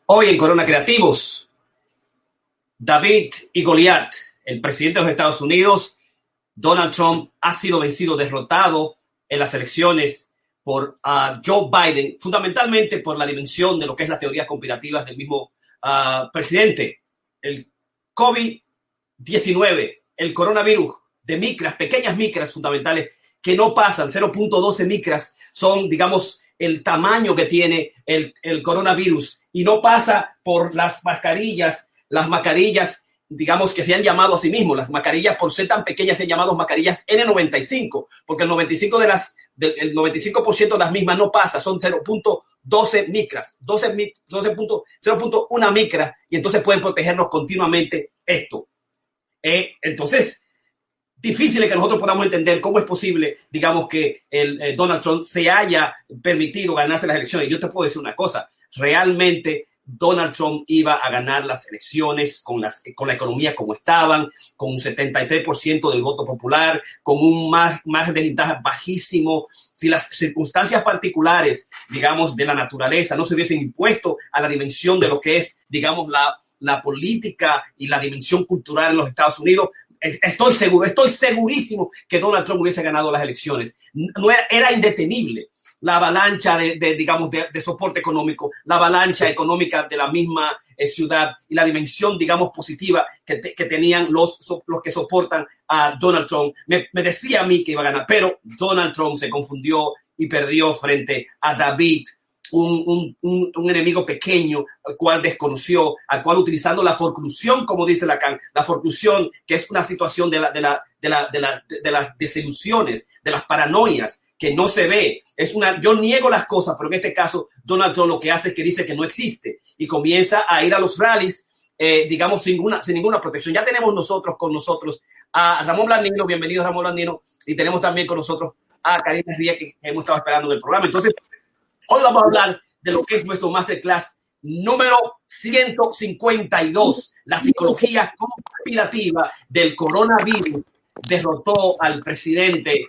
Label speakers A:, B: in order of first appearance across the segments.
A: Hoy en Corona Creativos, David y Goliat, el presidente de los Estados Unidos, Donald Trump, ha sido vencido, derrotado en las elecciones por Joe Biden, fundamentalmente por la dimensión de lo que es las teorías conspirativas del mismo presidente. El COVID-19, el coronavirus de micras, pequeñas micras fundamentales que no pasan, 0.12 micras son, digamos, el tamaño que tiene el coronavirus y no pasa por las mascarillas, digamos, que se han llamado a sí mismos. Las mascarillas, por ser tan pequeñas, se han llamado mascarillas N95, porque el 95% de las mismas no pasa, son 0.12 micras, 0.1 micra, y entonces pueden protegernos continuamente esto. Entonces, difícil que nosotros podamos entender cómo es posible, digamos, que Donald Trump se haya permitido ganarse las elecciones. Yo te puedo decir una cosa, realmente Donald Trump iba a ganar las elecciones con la economía como estaban, con un 73% del voto popular, con un margen de ventaja bajísimo. Si las circunstancias particulares, digamos, de la naturaleza no se hubiesen impuesto a la dimensión de lo que es, digamos, la política y la dimensión cultural en los Estados Unidos, estoy segurísimo que Donald Trump hubiese ganado las elecciones. No era indetenible la avalancha de soporte económico, la avalancha económica de la misma ciudad y la dimensión, digamos, positiva que tenían los que soportan a Donald Trump. Me decía a mí que iba a ganar, pero Donald Trump se confundió y perdió frente a David, un enemigo pequeño, al cual desconoció, al cual utilizando la forclusión, como dice Lacan, la forclusión, que es una situación de las desilusiones, de las paranoias, que no se ve. Yo niego las cosas, pero en este caso Donald Trump lo que hace es que dice que no existe y comienza a ir a los rallies, digamos, sin ninguna protección. Ya tenemos con nosotros a Ramón Blandino. Bienvenido, Ramón Blandino. Y tenemos también con nosotros a Karina Ría, que hemos estado esperando del programa. Entonces, hoy vamos a hablar de lo que es nuestro masterclass número 152, la psicología conspirativa del coronavirus derrotó al presidente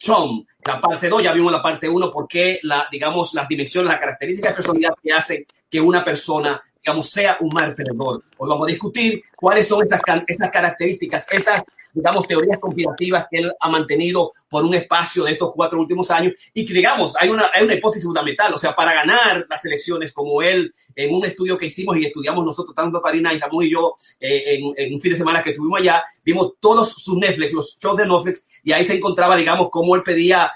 A: Trump. La parte 2, ya vimos la parte 1, porque digamos, las dimensiones, las características de personalidad que hacen que una persona, digamos, sea un mal perdedor. Hoy vamos a discutir cuáles son esas características, esas, digamos, teorías conspirativas que él ha mantenido por un espacio de estos 4 últimos años, y que, digamos, hay una hipótesis fundamental. O sea, para ganar las elecciones, como él, en un estudio que hicimos y estudiamos nosotros, tanto Karina y Ramón y yo, en un fin de semana que estuvimos allá, vimos todos sus Netflix, los shows de Netflix, y ahí se encontraba, digamos, cómo él pedía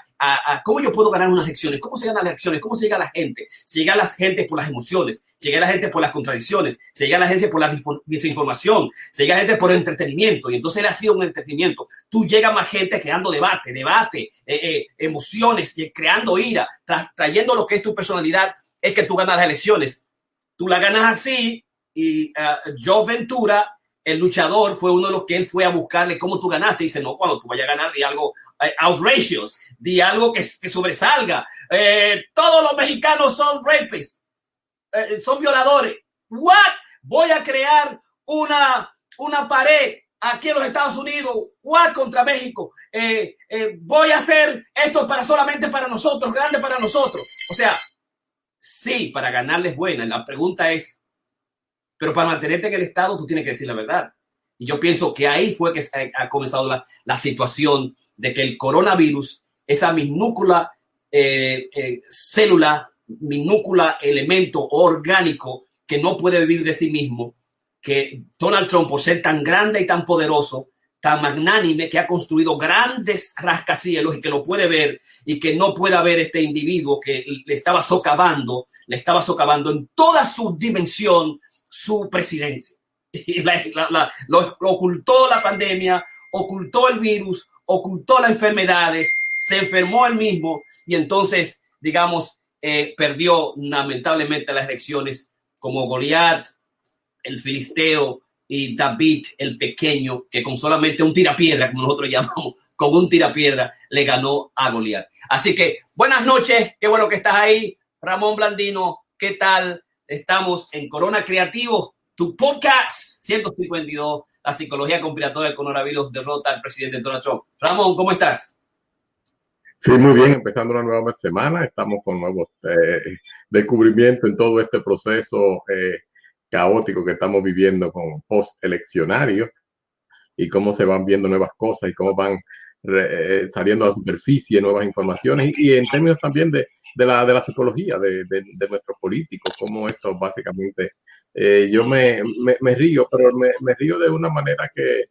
A: cómo yo puedo ganar unas elecciones, cómo se ganan las elecciones, cómo se llega a la gente. Se llega a la gente por las emociones, se llega a la gente por las contradicciones, se llega a la gente por la desinformación, se llega a la gente por entretenimiento, y entonces él ha sido un entretenimiento. Tú llegas más gente creando debate, emociones, creando ira, trayendo lo que es tu personalidad, es que tú ganas las elecciones. Tú la ganas así, y Joe Ventura, el luchador, fue uno de los que él fue a buscarle cómo tú ganaste. Dice, no, cuando tú vayas a ganar, di algo outrageous, di algo que sobresalga. Todos los mexicanos son rapists, son violadores. What? Voy a crear una pared aquí en los Estados Unidos, what, contra México. Voy a hacer esto solamente para nosotros, grande para nosotros. O sea, sí, para ganarles buena. La pregunta es, pero para mantenerte en el Estado, tú tienes que decir la verdad. Y yo pienso que ahí fue que ha comenzado la situación de que el coronavirus, esa minúscula célula, minúscula elemento orgánico que no puede vivir de sí mismo, que Donald Trump, por ser tan grande y tan poderoso, tan magnánime, que ha construido grandes rascacielos y que lo puede ver, y que no pueda ver este individuo que le estaba socavando en toda su dimensión, su presidencia. Y lo ocultó la pandemia, ocultó el virus, ocultó las enfermedades, se enfermó él mismo, y entonces, digamos, perdió lamentablemente las elecciones, como Goliat, el filisteo, y David, el pequeño, que con solamente un tirapiedra, como nosotros llamamos, con un tirapiedra, le ganó a Goliat. Así que, buenas noches, qué bueno que estás ahí, Ramón Blandino, ¿qué tal? Estamos en Corona Creativo, tu podcast 152, la psicología conspiratoria del coronavirus derrota al presidente Donald Trump. Ramón, ¿cómo estás?
B: Sí, muy bien, empezando una nueva semana, estamos con nuevos descubrimiento en todo este proceso caótico que estamos viviendo con post-eleccionario y cómo se van viendo nuevas cosas y cómo van saliendo a la superficie nuevas informaciones y en términos también de la psicología de nuestros políticos, cómo esto básicamente, yo me río, pero me río de una manera que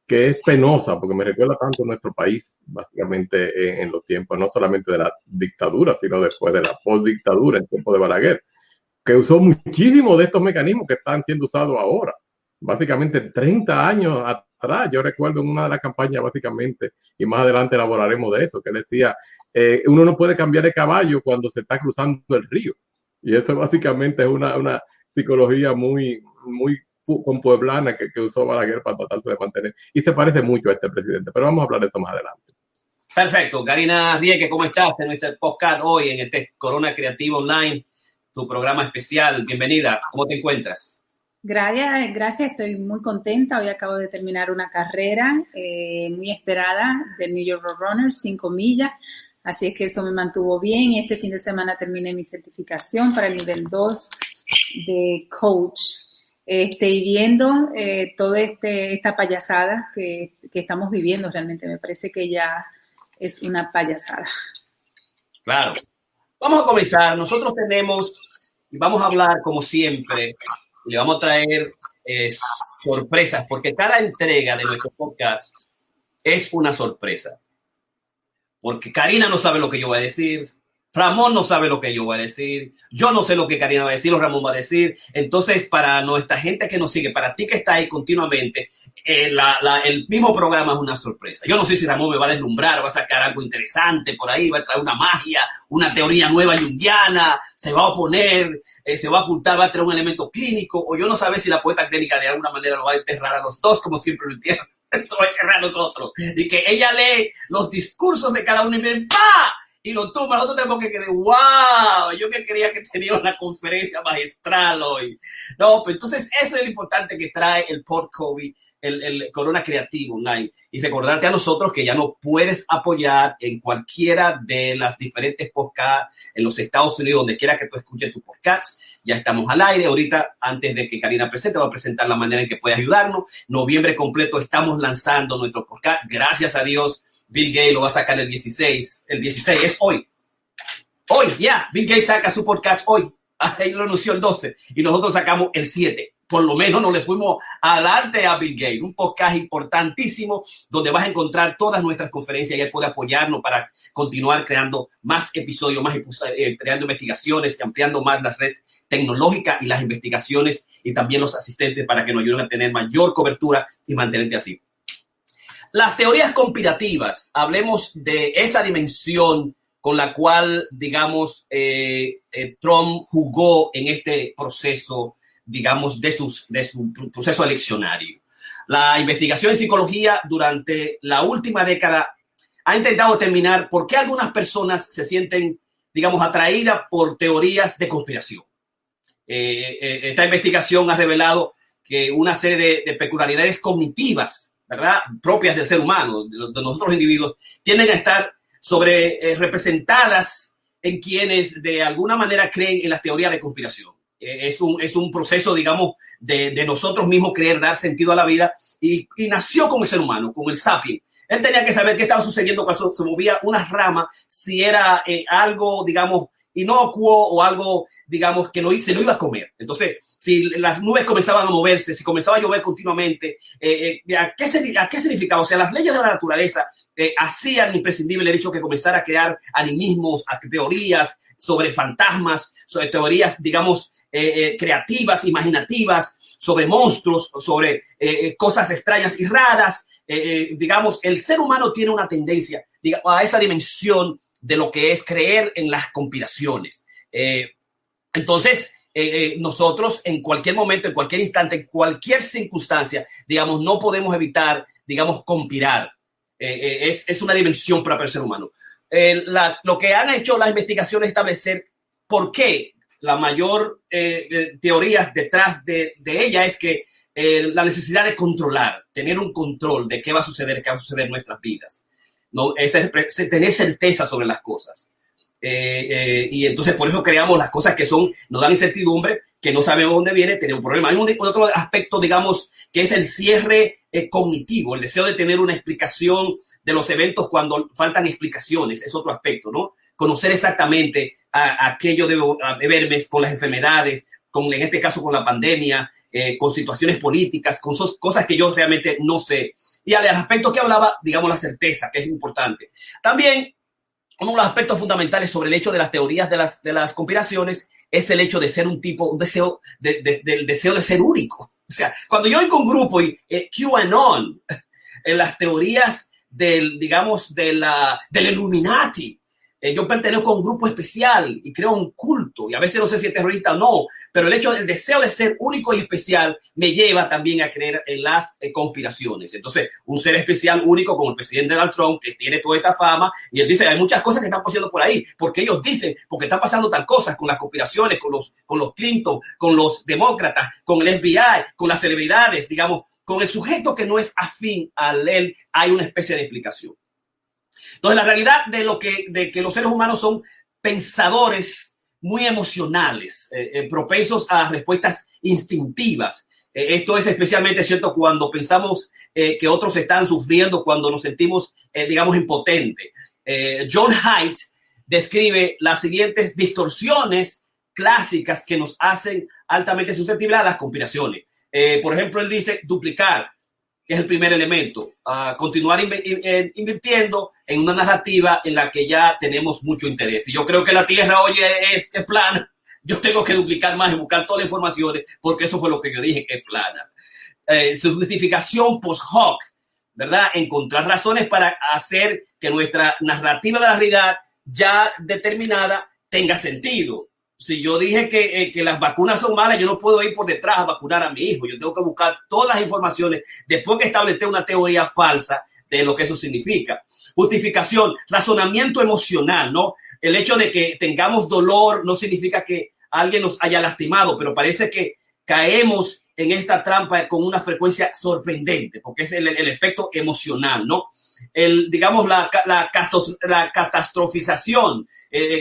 B: es penosa, porque me recuerda tanto a nuestro país, básicamente en los tiempos, no solamente de la dictadura, sino después de la postdictadura, en tiempo de Balaguer, que usó muchísimos de estos mecanismos que están siendo usados ahora. Básicamente 30 años atrás, yo recuerdo en una de las campañas básicamente, y más adelante elaboraremos de eso, que decía, uno no puede cambiar de caballo cuando se está cruzando el río. Y eso básicamente es una psicología muy compueblana que usó Balaguer para tratarse de mantener. Y se parece mucho a este presidente, pero vamos a hablar de esto más adelante.
A: Perfecto. Karina Rieke, ¿cómo estás? En nuestro podcast hoy en este Corona Creativo Online, tu programa especial. Bienvenida. ¿Cómo te encuentras?
C: Gracias, estoy muy contenta. Hoy acabo de terminar una carrera muy esperada del New York Roadrunners, 5 millas, así es que eso me mantuvo bien. Este fin de semana terminé mi certificación para el nivel 2 de coach. Y viendo toda esta payasada que estamos viviendo, realmente me parece que ya es una payasada.
A: Claro. Vamos a comenzar. Nosotros tenemos, y vamos a hablar como siempre, y le vamos a traer sorpresas, porque cada entrega de nuestro podcast es una sorpresa. Porque Karina no sabe lo que yo voy a decir, Ramón no sabe lo que yo voy a decir, yo no sé lo que Karina va a decir o Ramón va a decir. Entonces, para nuestra gente que nos sigue, para ti que está ahí continuamente, el mismo programa es una sorpresa. Yo no sé si Ramón me va a deslumbrar, va a sacar algo interesante por ahí, va a traer una magia, una teoría nueva junguiana, se va a oponer, se va a ocultar, va a traer un elemento clínico, o yo no sé si la poeta clínica de alguna manera lo va a enterrar a los dos, como siempre lo entierra. Esto va a enterrar a nosotros. Y que ella lee los discursos de cada uno y ven, ¡pa! Y lo tumba. Nosotros tenemos que quedar, wow, yo que quería que tenía una conferencia magistral hoy. No, pues entonces eso es lo importante que trae el Pod-COVID, el Corona Creativo Online. Y recordarte a nosotros que ya nos puedes apoyar en cualquiera de las diferentes podcasts en los Estados Unidos, donde quiera que tú escuches tu podcast. Ya estamos al aire. Ahorita, antes de que Karina presente, voy a presentar la manera en que puedes ayudarnos. Noviembre completo estamos lanzando nuestro podcast. Gracias a Dios, Bill Gates lo va a sacar el 16. El 16 es hoy. Hoy, ya. Bill Gates saca su podcast hoy. Ahí lo anunció el 12. Y nosotros sacamos el 7. Por lo menos no le fuimos adelante a Bill Gates. Un podcast importantísimo donde vas a encontrar todas nuestras conferencias y él puede apoyarnos para continuar creando más episodios, más creando investigaciones y ampliando más la red tecnológica y las investigaciones y también los asistentes para que nos ayuden a tener mayor cobertura y mantenerte así. Las teorías conspirativas, hablemos de esa dimensión con la cual, digamos, Trump jugó en este proceso, digamos, de su proceso eleccionario. La investigación en psicología durante la última década ha intentado determinar por qué algunas personas se sienten, digamos, atraídas por teorías de conspiración. Esta investigación ha revelado que una serie de peculiaridades cognitivas, ¿verdad?, propias del ser humano, de nosotros individuos, tienden a estar representadas en quienes de alguna manera creen en las teorías de conspiración. Es un proceso, digamos, de nosotros mismos querer dar sentido a la vida y nació con el ser humano, con el sapien. Él tenía que saber qué estaba sucediendo cuando se movía una rama, si era algo, digamos, inocuo o algo, digamos, que se lo iba a comer. Entonces, si las nubes comenzaban a moverse, si comenzaba a llover continuamente, ¿a qué significaba? O sea, las leyes de la naturaleza hacían imprescindible el hecho que comenzara a crear animismos, a teorías sobre fantasmas, sobre teorías, digamos, creativas, imaginativas, sobre monstruos, sobre cosas extrañas y raras. Digamos, el ser humano tiene una tendencia, digamos, a esa dimensión de lo que es creer en las conspiraciones. Entonces, nosotros en cualquier momento, en cualquier instante, en cualquier circunstancia, digamos, no podemos evitar, digamos, conspirar. Es una dimensión propia del ser humano. Lo que han hecho las investigaciones es establecer por qué la mayor teoría detrás de ella es que la necesidad de controlar, tener un control de qué va a suceder en nuestras vidas. ¿No? Es tener certeza sobre las cosas. Y entonces por eso creamos las cosas que nos dan incertidumbre, que no sabemos dónde viene, tenemos un problema. Hay otro aspecto, digamos, que es el cierre cognitivo, el deseo de tener una explicación de los eventos cuando faltan explicaciones, es otro aspecto, ¿no? Conocer exactamente aquello de verme con las enfermedades, en este caso con la pandemia, con situaciones políticas, con cosas que yo realmente no sé. Y al aspecto que hablaba, digamos, la certeza, que es importante. También, uno de los aspectos fundamentales sobre el hecho de las teorías de las conspiraciones es el hecho de ser un deseo del deseo de ser único. O sea, cuando yo oigo un grupo y QAnon, en las teorías del Illuminati, yo pertenezco a un grupo especial y creo un culto, y a veces no sé si es terrorista o no, pero el hecho del deseo de ser único y especial me lleva también a creer en las conspiraciones. Entonces, un ser especial, único, como el presidente Donald Trump, que tiene toda esta fama, y él dice, hay muchas cosas que están pasando por ahí, porque ellos dicen, porque están pasando tal cosas con las conspiraciones, con los Clinton, con los demócratas, con el FBI, con las celebridades, digamos, con el sujeto que no es afín a él, hay una especie de explicación. Entonces, la realidad de que los seres humanos son pensadores muy emocionales, propensos a respuestas instintivas. Esto es especialmente cierto cuando pensamos que otros están sufriendo, cuando nos sentimos, digamos, impotentes. John Haidt describe las siguientes distorsiones clásicas que nos hacen altamente susceptibles a las conspiraciones. Por ejemplo, él dice duplicar, que es el primer elemento, continuar invirtiendo en una narrativa en la que ya tenemos mucho interés. Y yo creo que la Tierra hoy es plana. Yo tengo que duplicar más y buscar todas las informaciones, porque eso fue lo que yo dije, que es plana. Su justificación post hoc, ¿verdad? Encontrar razones para hacer que nuestra narrativa de la realidad ya determinada tenga sentido. Si yo dije que las vacunas son malas, yo no puedo ir por detrás a vacunar a mi hijo. Yo tengo que buscar todas las informaciones después que establecer una teoría falsa de lo que eso significa. Justificación, razonamiento emocional, ¿no? El hecho de que tengamos dolor no significa que alguien nos haya lastimado, pero parece que caemos en esta trampa con una frecuencia sorprendente, porque es el aspecto emocional, ¿no? Digamos, la catastrofización,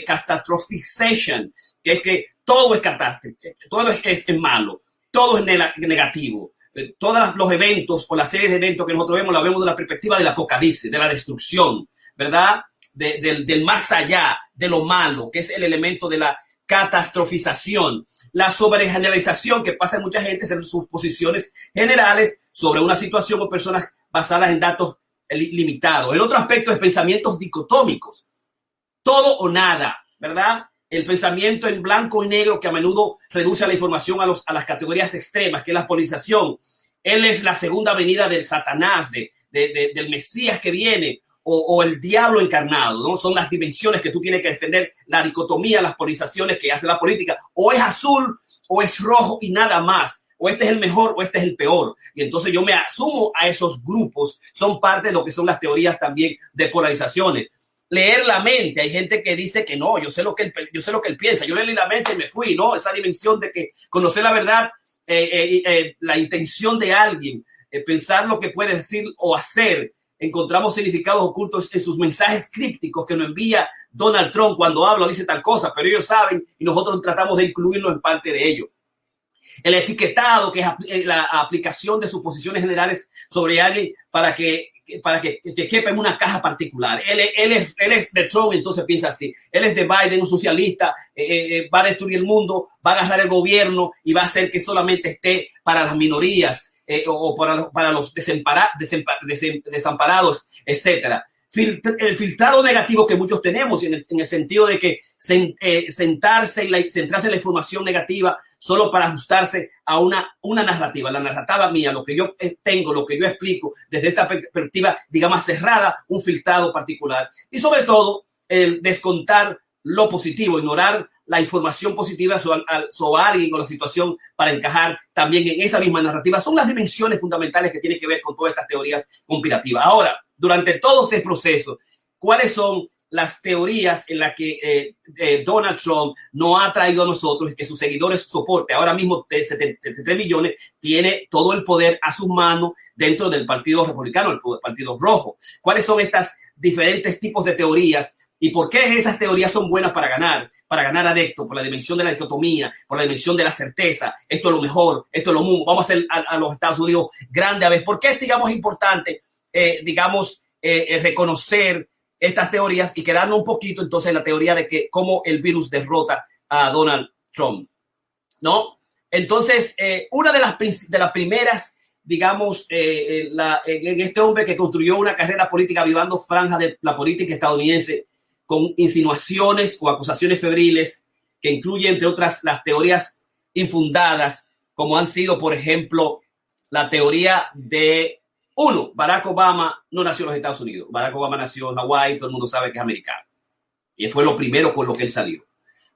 A: catastrophization, que es que todo es catástrofe, todo es malo, todo es negativo. Todos los eventos o la serie de eventos que nosotros vemos, la vemos de la perspectiva del apocalipsis, de la destrucción, ¿verdad? Del más allá, de lo malo, que es el elemento de la catastrofización. La sobregeneralización que pasa en mucha gente en sus posiciones generales sobre una situación o personas basadas en datos limitados. El otro aspecto es pensamientos dicotómicos, todo o nada, ¿verdad? El pensamiento en blanco y negro que a menudo reduce la información a las categorías extremas, que es la polarización. Él es la segunda venida del Satanás, del Mesías que viene, o el diablo encarnado, ¿no? Son las dimensiones que tú tienes que defender, la dicotomía, las polarizaciones que hace la política. O es azul o es rojo y nada más. O este es el mejor o este es el peor. Y entonces yo me asumo a esos grupos. Son parte de lo que son las teorías también de polarizaciones. Leer la mente. Hay gente que dice que no, yo sé lo que él piensa. Yo leí la mente y me fui, ¿no? Esa dimensión de que conocer la verdad, la intención de alguien, pensar lo que puede decir o hacer. Encontramos significados ocultos en sus mensajes crípticos que nos envía Donald Trump cuando habla o dice tal cosa, pero ellos saben y nosotros tratamos de incluirnos en parte de ello. El etiquetado, que es la aplicación de suposiciones generales sobre alguien para que quepa en una caja particular. Él es de Trump, entonces piensa así. Él es de Biden, un socialista, va a destruir el mundo, va a agarrar el gobierno y va a hacer que solamente esté para las minorías o para los desamparados, etcétera. El filtrado negativo que muchos tenemos en el sentido de que centrarse en la información negativa solo para ajustarse a una narrativa, la narrativa mía, lo que yo tengo, lo que yo explico desde esta perspectiva, digamos, cerrada, un filtrado particular. Y sobre todo, el descontar lo positivo, ignorar la información positiva sobre alguien o la situación para encajar también en esa misma narrativa. Son las dimensiones fundamentales que tienen que ver con todas estas teorías conspirativas. Ahora, durante todo este proceso, ¿cuáles son las teorías en las que Donald Trump nos ha traído a nosotros y que sus seguidores soporten? Ahora mismo 73 millones, tiene todo el poder a sus manos dentro del Partido Republicano, el Partido Rojo. ¿Cuáles son estas diferentes tipos de teorías ¿Y por qué esas teorías son buenas para ganar adeptos? Por la dimensión de la dicotomía, por la dimensión de la certeza. Esto es lo mejor, esto es lo mismo. Vamos a hacer a los Estados Unidos grande a vez. ¿Por qué, digamos, es importante, reconocer estas teorías y quedarnos un poquito entonces en la teoría de que cómo el virus derrota a Donald Trump, ¿no? Entonces, una de las primeras, digamos, en este hombre que construyó una carrera política avivando franja de la política estadounidense con insinuaciones o acusaciones febriles que incluyen, entre otras, las teorías infundadas, como han sido, por ejemplo, la teoría de, Barack Obama no nació en los Estados Unidos. Barack Obama nació en Hawái, todo el mundo sabe que es americano. Y fue lo primero con lo que él salió,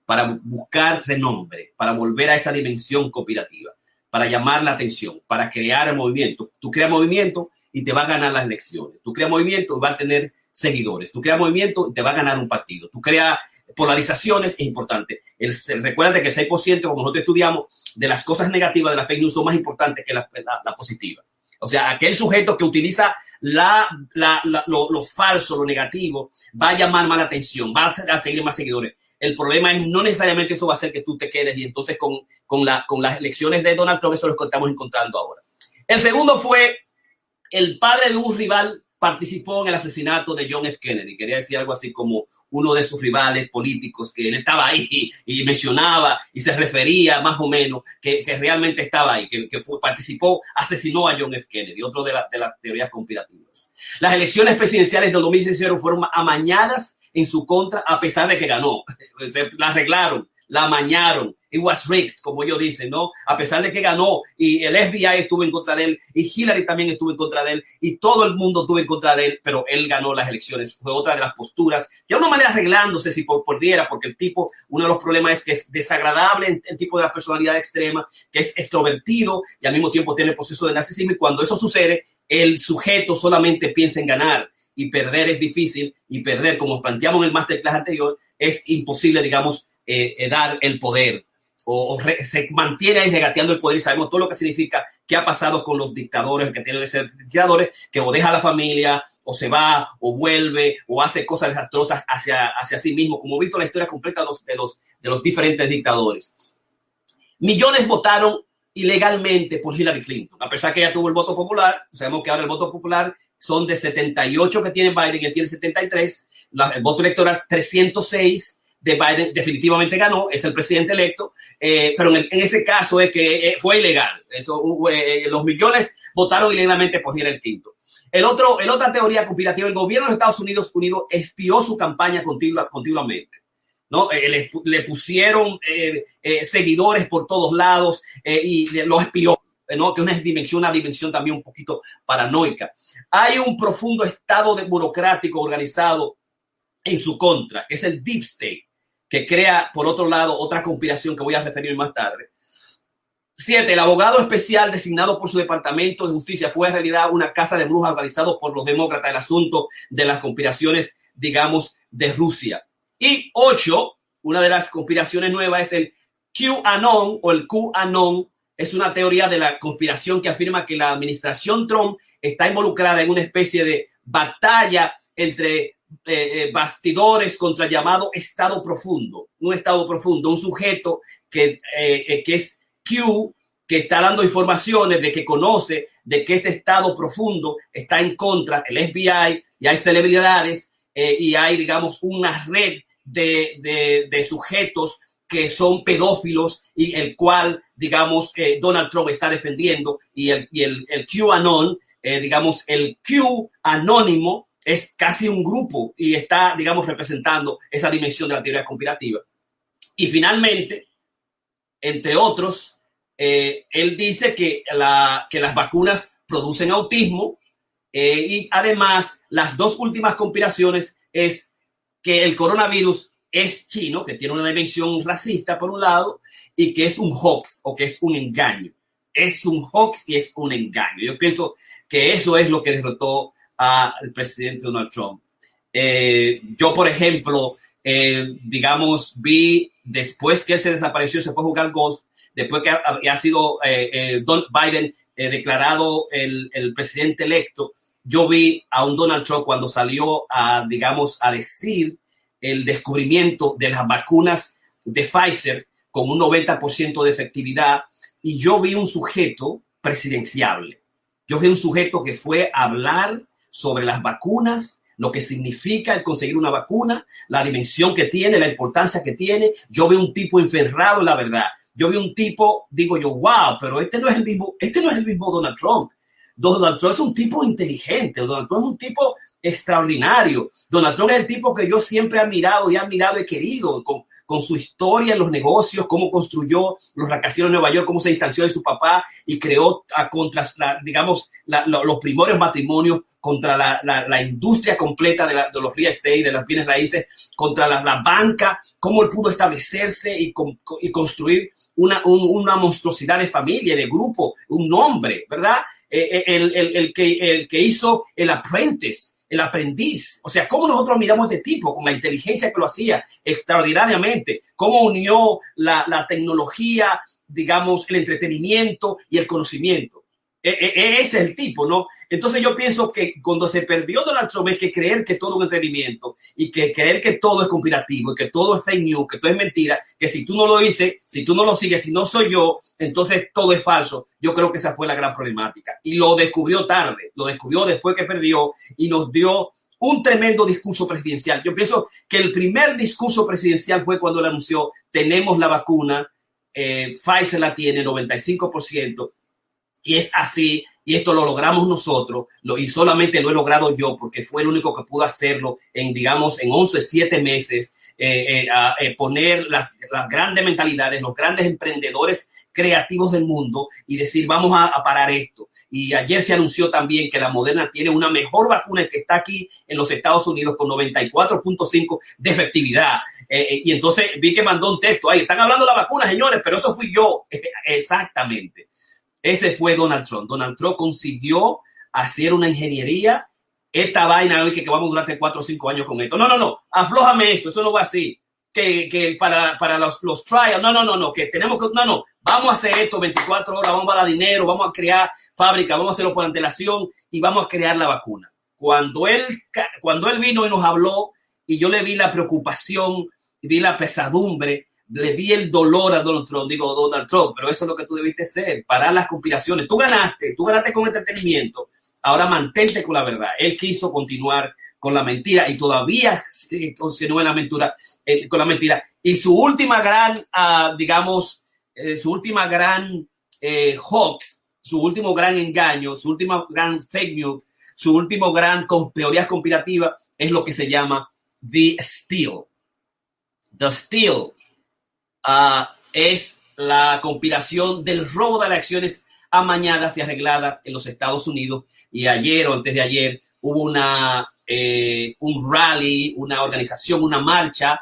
A: para buscar renombre, para volver a esa dimensión cooperativa, para llamar la atención, para crear movimiento. Tú creas movimiento y te va a ganar las elecciones. Tú creas movimiento y va a tener seguidores. Tú creas movimiento y te va a ganar un partido. Tú creas polarizaciones, es importante. Recuerda que el 6%, como nosotros estudiamos, de las cosas negativas de la fake news son más importantes que la positiva. O sea, aquel sujeto que utiliza lo falso, lo negativo, va a llamar más la atención, va a tener más seguidores. El problema es no necesariamente eso va a hacer que tú te quedes, y entonces con las elecciones de Donald Trump eso es lo que estamos encontrando ahora. El segundo fue el padre de un rival participó en el asesinato de John F. Kennedy. Quería decir algo así como uno de sus rivales políticos, que él estaba ahí y mencionaba y se refería más o menos que realmente estaba ahí, que participó, asesinó a John F. Kennedy, otro de las teorías conspirativas. Las elecciones presidenciales del 2016 fueron amañadas en su contra, a pesar de que ganó. La arreglaron, la amañaron. It was rigged, como ellos dicen, ¿no? A pesar de que ganó y el FBI estuvo en contra de él y Hillary también estuvo en contra de él y todo el mundo estuvo en contra de él, pero él ganó las elecciones. Fue otra de las posturas, de una manera arreglándose si pudiera, porque el tipo, uno de los problemas es que es desagradable, el tipo de la personalidad extrema, que es extrovertido y al mismo tiempo tiene el proceso de narcisismo, y cuando eso sucede, el sujeto solamente piensa en ganar. Y perder es difícil, y perder, como planteamos en el masterclass anterior, es imposible, digamos, dar el poder o se mantiene ahí regateando el poder, y sabemos todo lo que significa, qué ha pasado con los dictadores, el que tiene que ser dictadores, que o deja a la familia, o se va, o vuelve, o hace cosas desastrosas hacia sí mismo, como he visto la historia completa de los diferentes dictadores. Millones votaron ilegalmente por Hillary Clinton, a pesar que ella tuvo el voto popular. Sabemos que ahora el voto popular son de 78 que tiene Biden, y él tiene 73, el voto electoral 306 de Biden definitivamente ganó, es el presidente electo, pero en ese caso es que fue ilegal. Los millones votaron ilegalmente por Hillary Clinton. El otra teoría conspirativa, el gobierno de los Estados Unidos espió su campaña continuamente, ¿no? Le pusieron seguidores por todos lados y lo espió, ¿no? Que es una dimensión también un poquito paranoica. Hay un profundo estado burocrático organizado en su contra, que es el Deep State, que crea, por otro lado, otra conspiración que voy a referir más tarde. 7. El abogado especial designado por su departamento de justicia fue en realidad una casa de brujas organizado por los demócratas, el asunto de las conspiraciones, digamos, de Rusia. Y 8, una de las conspiraciones nuevas es el QAnon o el QAnon. Es una teoría de la conspiración que afirma que la administración Trump está involucrada en una especie de batalla entre bastidores contra el llamado estado profundo. Un estado profundo, un sujeto que es Q, que está dando informaciones de que conoce de que este estado profundo está en contra del FBI, y hay celebridades y hay, digamos, una red de sujetos que son pedófilos, y el cual, digamos, Donald Trump está defendiendo, y el QAnon, digamos, el Q anónimo es casi un grupo y está, digamos, representando esa dimensión de la teoría conspirativa. Y finalmente, entre otros, él dice que las vacunas producen autismo, y además las dos últimas conspiraciones es que el coronavirus es chino, que tiene una dimensión racista por un lado, y que es un hoax o que es un engaño. Es un hoax y es un engaño. Yo pienso que eso es lo que derrotó al presidente Donald Trump. Yo, por ejemplo, digamos, vi después que él se desapareció, se fue a jugar golf, después que ha sido Biden declarado el presidente electo, yo vi a un Donald Trump cuando salió a decir el descubrimiento de las vacunas de Pfizer con un 90% de efectividad, y yo vi un sujeto presidenciable. Yo vi un sujeto que fue a hablar sobre las vacunas, lo que significa el conseguir una vacuna, la dimensión que tiene, la importancia que tiene. Yo vi un tipo enferrado en la verdad. Yo vi un tipo, digo yo, wow, pero este no es el mismo Donald Trump. Donald Trump es un tipo inteligente. Donald Trump es un tipo extraordinario. Donald Trump es el tipo que yo siempre he admirado y querido con su historia en los negocios, cómo construyó los rascacielos de Nueva York, cómo se distanció de su papá y creó contra, los primarios matrimonios, contra la industria completa de los real estate, de las bienes raíces, contra la banca, cómo él pudo establecerse y construir una monstruosidad de familia, de grupo, un nombre, ¿verdad? El que hizo el Apprentice, el aprendiz. O sea, cómo nosotros miramos a este tipo con la inteligencia que lo hacía extraordinariamente, cómo unió la tecnología, digamos, el entretenimiento y el conocimiento. Ese es el tipo, ¿no? Entonces yo pienso que cuando se perdió Donald Trump es que creer que todo es un entretenimiento y que creer que todo es conspirativo y que todo es fake news, que todo es mentira, que si tú no lo dices, si tú no lo sigues, si no soy yo, entonces todo es falso. Yo creo que esa fue la gran problemática. Y lo descubrió tarde, lo descubrió después que perdió y nos dio un tremendo discurso presidencial. Yo pienso que el primer discurso presidencial fue cuando él anunció, tenemos la vacuna, Pfizer la tiene, 95%. Y es así, y esto lo logramos nosotros, y solamente lo he logrado yo, porque fue el único que pudo hacerlo en 7 meses, poner las grandes mentalidades, los grandes emprendedores creativos del mundo y decir, vamos a parar esto. Y ayer se anunció también que la Moderna tiene una mejor vacuna que está aquí en los Estados Unidos con 94.5 de efectividad. Y entonces vi que mandó un texto ahí, están hablando de la vacuna, señores, pero eso fui yo. Exactamente. Ese fue Donald Trump. Donald Trump consiguió hacer una ingeniería. Esta vaina hoy que vamos a durar 4 o 5 años con esto. No. Aflójame eso no va así. Que para los trials, no. Que tenemos que, no. Vamos a hacer esto 24 horas, vamos a dar dinero, vamos a crear fábrica, vamos a hacerlo por antelación y vamos a crear la vacuna. Cuando él vino y nos habló y yo le vi la preocupación, vi la pesadumbre, le di el dolor a Donald Trump, pero eso es lo que tú debiste hacer, parar las conspiraciones. Tú ganaste con entretenimiento, ahora mantente con la verdad. Él quiso continuar con la mentira y todavía continúa en la mentira, con la mentira. Y su última gran, hoax, su último gran engaño, su última gran fake news, su último gran teorías conspirativas es lo que se llama The Steal. The Steal es la conspiración del robo de elecciones amañadas y arregladas en los Estados Unidos. Y ayer o antes de ayer hubo un rally, una organización, una marcha.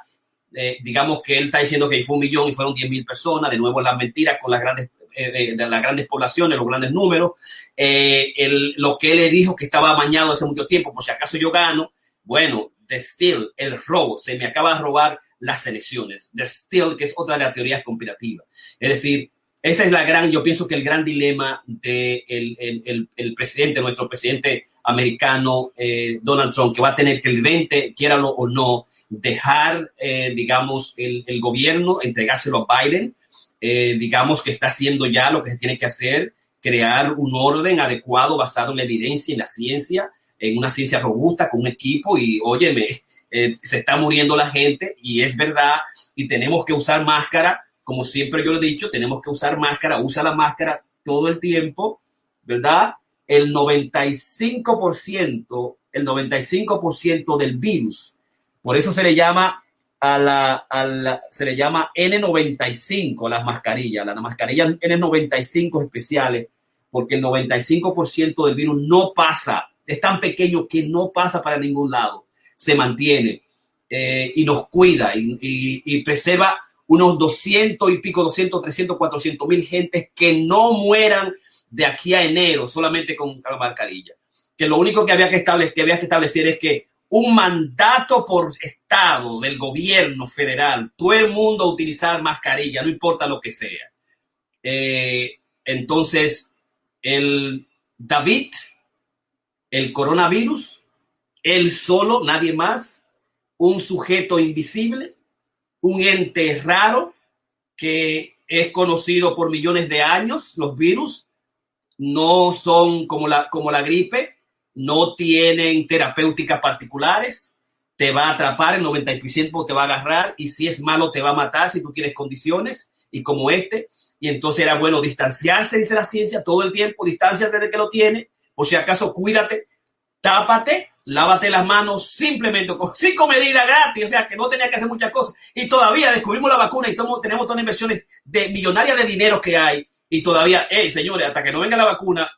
A: Digamos que él está diciendo que fue 1 millón y fueron 10,000 personas. De nuevo las mentiras con las grandes poblaciones, los grandes números. Lo que él le dijo que estaba amañado hace mucho tiempo, por si acaso yo gano. Bueno, the steal, el robo, se me acaba de robar las elecciones. The steal, que es otra de las teorías conspirativas. Es decir, esa es yo pienso que el gran dilema de el presidente, nuestro presidente americano, Donald Trump, que va a tener que el 20, quiéralo o no, dejar, el gobierno, entregárselo a Biden, digamos que está haciendo ya lo que se tiene que hacer, crear un orden adecuado basado en la evidencia y en la ciencia, en una ciencia robusta, con un equipo, y óyeme, se está muriendo la gente, y es verdad, y tenemos que usar máscara, como siempre yo le he dicho, tenemos que usar máscara, usa la máscara todo el tiempo, ¿verdad? El 95% del virus, por eso se le llama se le llama N95 las mascarillas N95 especiales, porque el 95% del virus no pasa, es tan pequeño que no pasa para ningún lado, se mantiene y nos cuida y preserva unos 200 y pico, 200, 300, 400 mil gentes que no mueran de aquí a enero solamente con la mascarilla. Que lo único que había que establecer es que un mandato por estado del gobierno federal, todo el mundo a utilizar mascarilla, no importa lo que sea. Entonces, el coronavirus, él solo, nadie más, un sujeto invisible, un ente raro que es conocido por millones de años. Los virus no son como la gripe, no tienen terapéuticas particulares, te va a atrapar, el 90% te va a agarrar, y si es malo te va a matar si tú tienes condiciones, y como y entonces era bueno distanciarse, dice la ciencia, todo el tiempo, distanciarse de que lo tiene, por si acaso cuídate, tápate, lávate las manos simplemente con 5 medidas gratis, o sea que no tenía que hacer muchas cosas, y todavía descubrimos la vacuna y tenemos todas las inversiones de millonarias de dinero que hay, y todavía, señores, hasta que no venga la vacuna,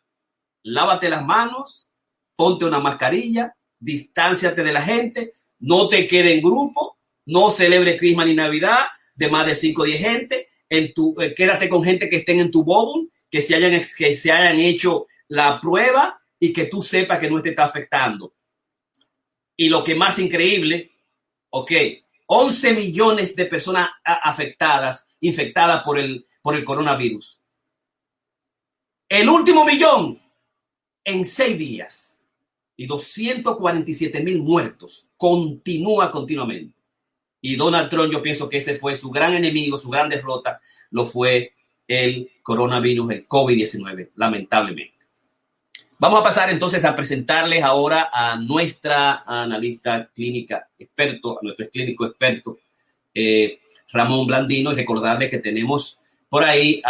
A: lávate las manos, ponte una mascarilla, distánciate de la gente, no te quede en grupo, no celebre Christmas ni Navidad de más de 5 o 10 gente, quédate con gente que estén en tu bubble, que se hayan hecho la prueba y que tú sepas que no te está afectando. Y lo que más increíble, 11 millones de personas infectadas por el coronavirus. El último millón en 6 días y 247,000 muertos. Continúa continuamente. Y Donald Trump, yo pienso que ese fue su gran enemigo, su gran derrota, lo fue el coronavirus, el COVID-19, lamentablemente. Vamos a pasar entonces a presentarles ahora a nuestra analista clínica experto, a nuestro clínico experto, Ramón Blandino, y recordarles que tenemos por ahí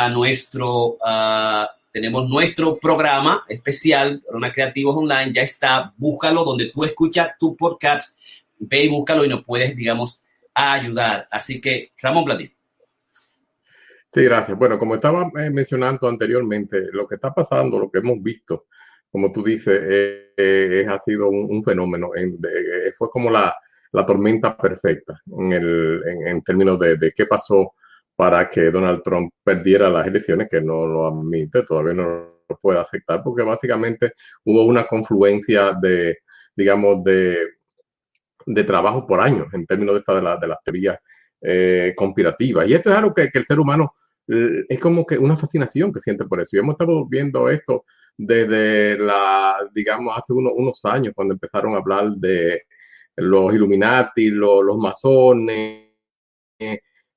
A: tenemos nuestro programa especial, Corona Creativos Online, ya está, búscalo donde tú escuchas tu podcast, ve y búscalo y nos puedes, ayudar. Así que, Ramón Blandino.
B: Sí, gracias. Bueno, como estaba mencionando anteriormente, lo que está pasando, lo que hemos visto, como tú dices, ha sido un fenómeno. Fue como la tormenta perfecta en términos de qué pasó para que Donald Trump perdiera las elecciones, que no lo admite, todavía no lo puede aceptar, porque básicamente hubo una confluencia de trabajo por años en términos de las teorías conspirativas. Y esto es algo que el ser humano es como que una fascinación que siente por eso. Y hemos estado viendo esto desde hace unos años, cuando empezaron a hablar de los Illuminati, los masones,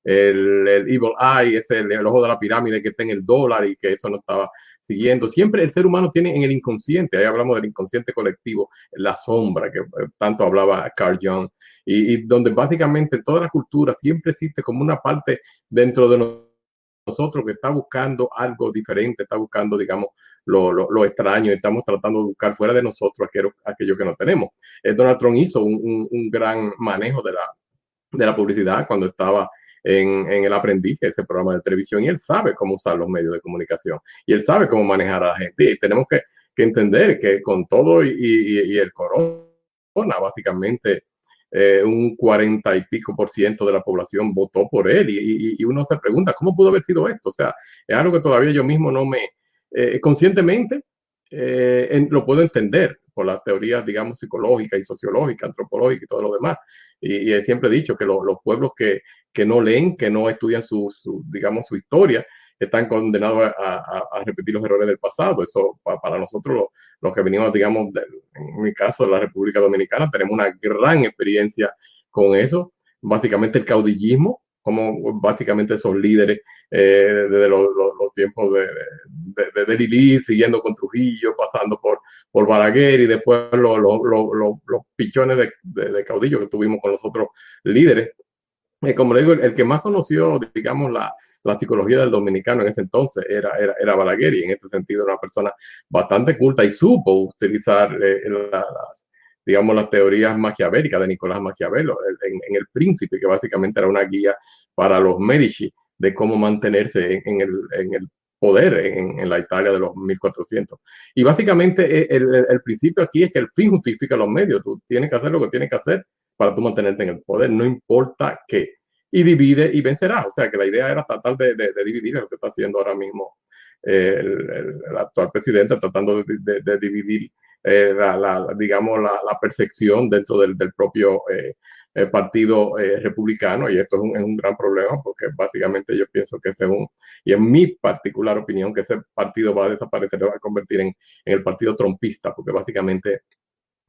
B: el Evil Eye, el ojo de la pirámide que está en el dólar y que eso no estaba siguiendo. Siempre el ser humano tiene en el inconsciente, ahí hablamos del inconsciente colectivo, la sombra, que tanto hablaba Carl Jung, y donde básicamente toda la cultura siempre existe como una parte dentro de nosotros que está buscando algo diferente, está buscando, lo extraño, estamos tratando de buscar fuera de nosotros aquello que no tenemos. Donald Trump hizo un gran manejo de la publicidad cuando estaba en El Aprendiz, ese programa de televisión, y él sabe cómo usar los medios de comunicación, y él sabe cómo manejar a la gente, y tenemos que entender que con todo y el corona, básicamente, un 40 y pico % de la población votó por él, y uno se pregunta, ¿cómo pudo haber sido esto? O sea, es algo que todavía yo mismo no me, conscientemente, lo puedo entender por las teorías, psicológicas y sociológicas, antropológicas y todo lo demás. Y he siempre dicho que los pueblos que no leen, que no estudian su historia, están condenados a repetir los errores del pasado. Eso para nosotros, los que venimos, en mi caso, de la República Dominicana, tenemos una gran experiencia con eso. Básicamente el caudillismo, como básicamente esos líderes desde los tiempos de Lili, siguiendo con Trujillo, pasando por Balaguer, y después los pichones de caudillo que tuvimos con los otros líderes. Como le digo, el que más conoció, la psicología del dominicano en ese entonces era Balaguer, y en este sentido era una persona bastante culta y supo utilizar las teorías maquiavélicas de Nicolás Maquiavelo en El Príncipe, que básicamente era una guía para los Medici de cómo mantenerse en el poder en la Italia de los 1400. Y básicamente el principio aquí es que el fin justifica los medios. Tú tienes que hacer lo que tienes que hacer para tú mantenerte en el poder, no importa qué. Y divide y vencerás. O sea, que la idea era tratar de dividir, lo que está haciendo ahora mismo el actual presidente, tratando de dividir la percepción dentro del propio partido republicano, y esto es un gran problema, porque básicamente yo pienso que y en mi particular opinión, que ese partido va a desaparecer, se va a convertir en el partido trumpista, porque básicamente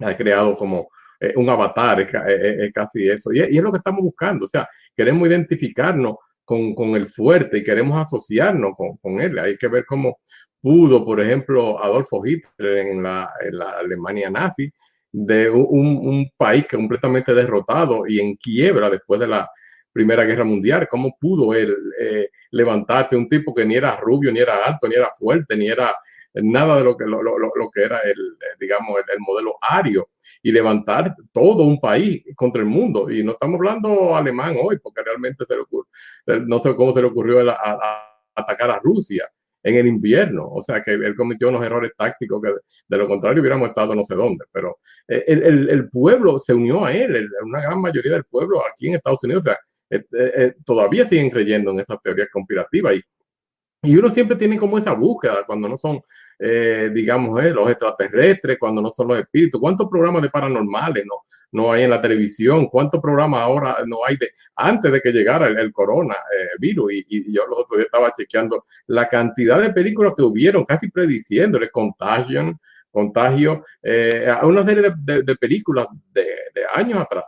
B: ha creado como un avatar, es casi eso. Y es lo que estamos buscando, o sea, queremos identificarnos con el fuerte y queremos asociarnos con él. Hay que ver cómo pudo, por ejemplo, Adolfo Hitler en la Alemania nazi, de un país que completamente derrotado y en quiebra después de la Primera Guerra Mundial, cómo pudo él levantarse, un tipo que ni era rubio, ni era alto, ni era fuerte, ni era nada de lo que era digamos, el modelo ario, y levantar todo un país contra el mundo. Y no estamos hablando alemán hoy, porque realmente no sé cómo se le ocurrió atacar a Rusia en el invierno, o sea que él cometió unos errores tácticos que de lo contrario hubiéramos estado no sé dónde, pero el pueblo se unió a él, una gran mayoría del pueblo aquí en Estados Unidos, o sea, todavía siguen creyendo en esas teorías conspirativas y uno siempre tiene como esa búsqueda cuando no son, digamos, los extraterrestres, cuando no son los espíritus. ¿Cuántos programas de paranormales no hay en la televisión? ¿Cuántos programas ahora no hay antes de que llegara el coronavirus? Y yo los otros días estaba chequeando la cantidad de películas que hubieron, casi prediciéndole contagio, a una serie de películas de años atrás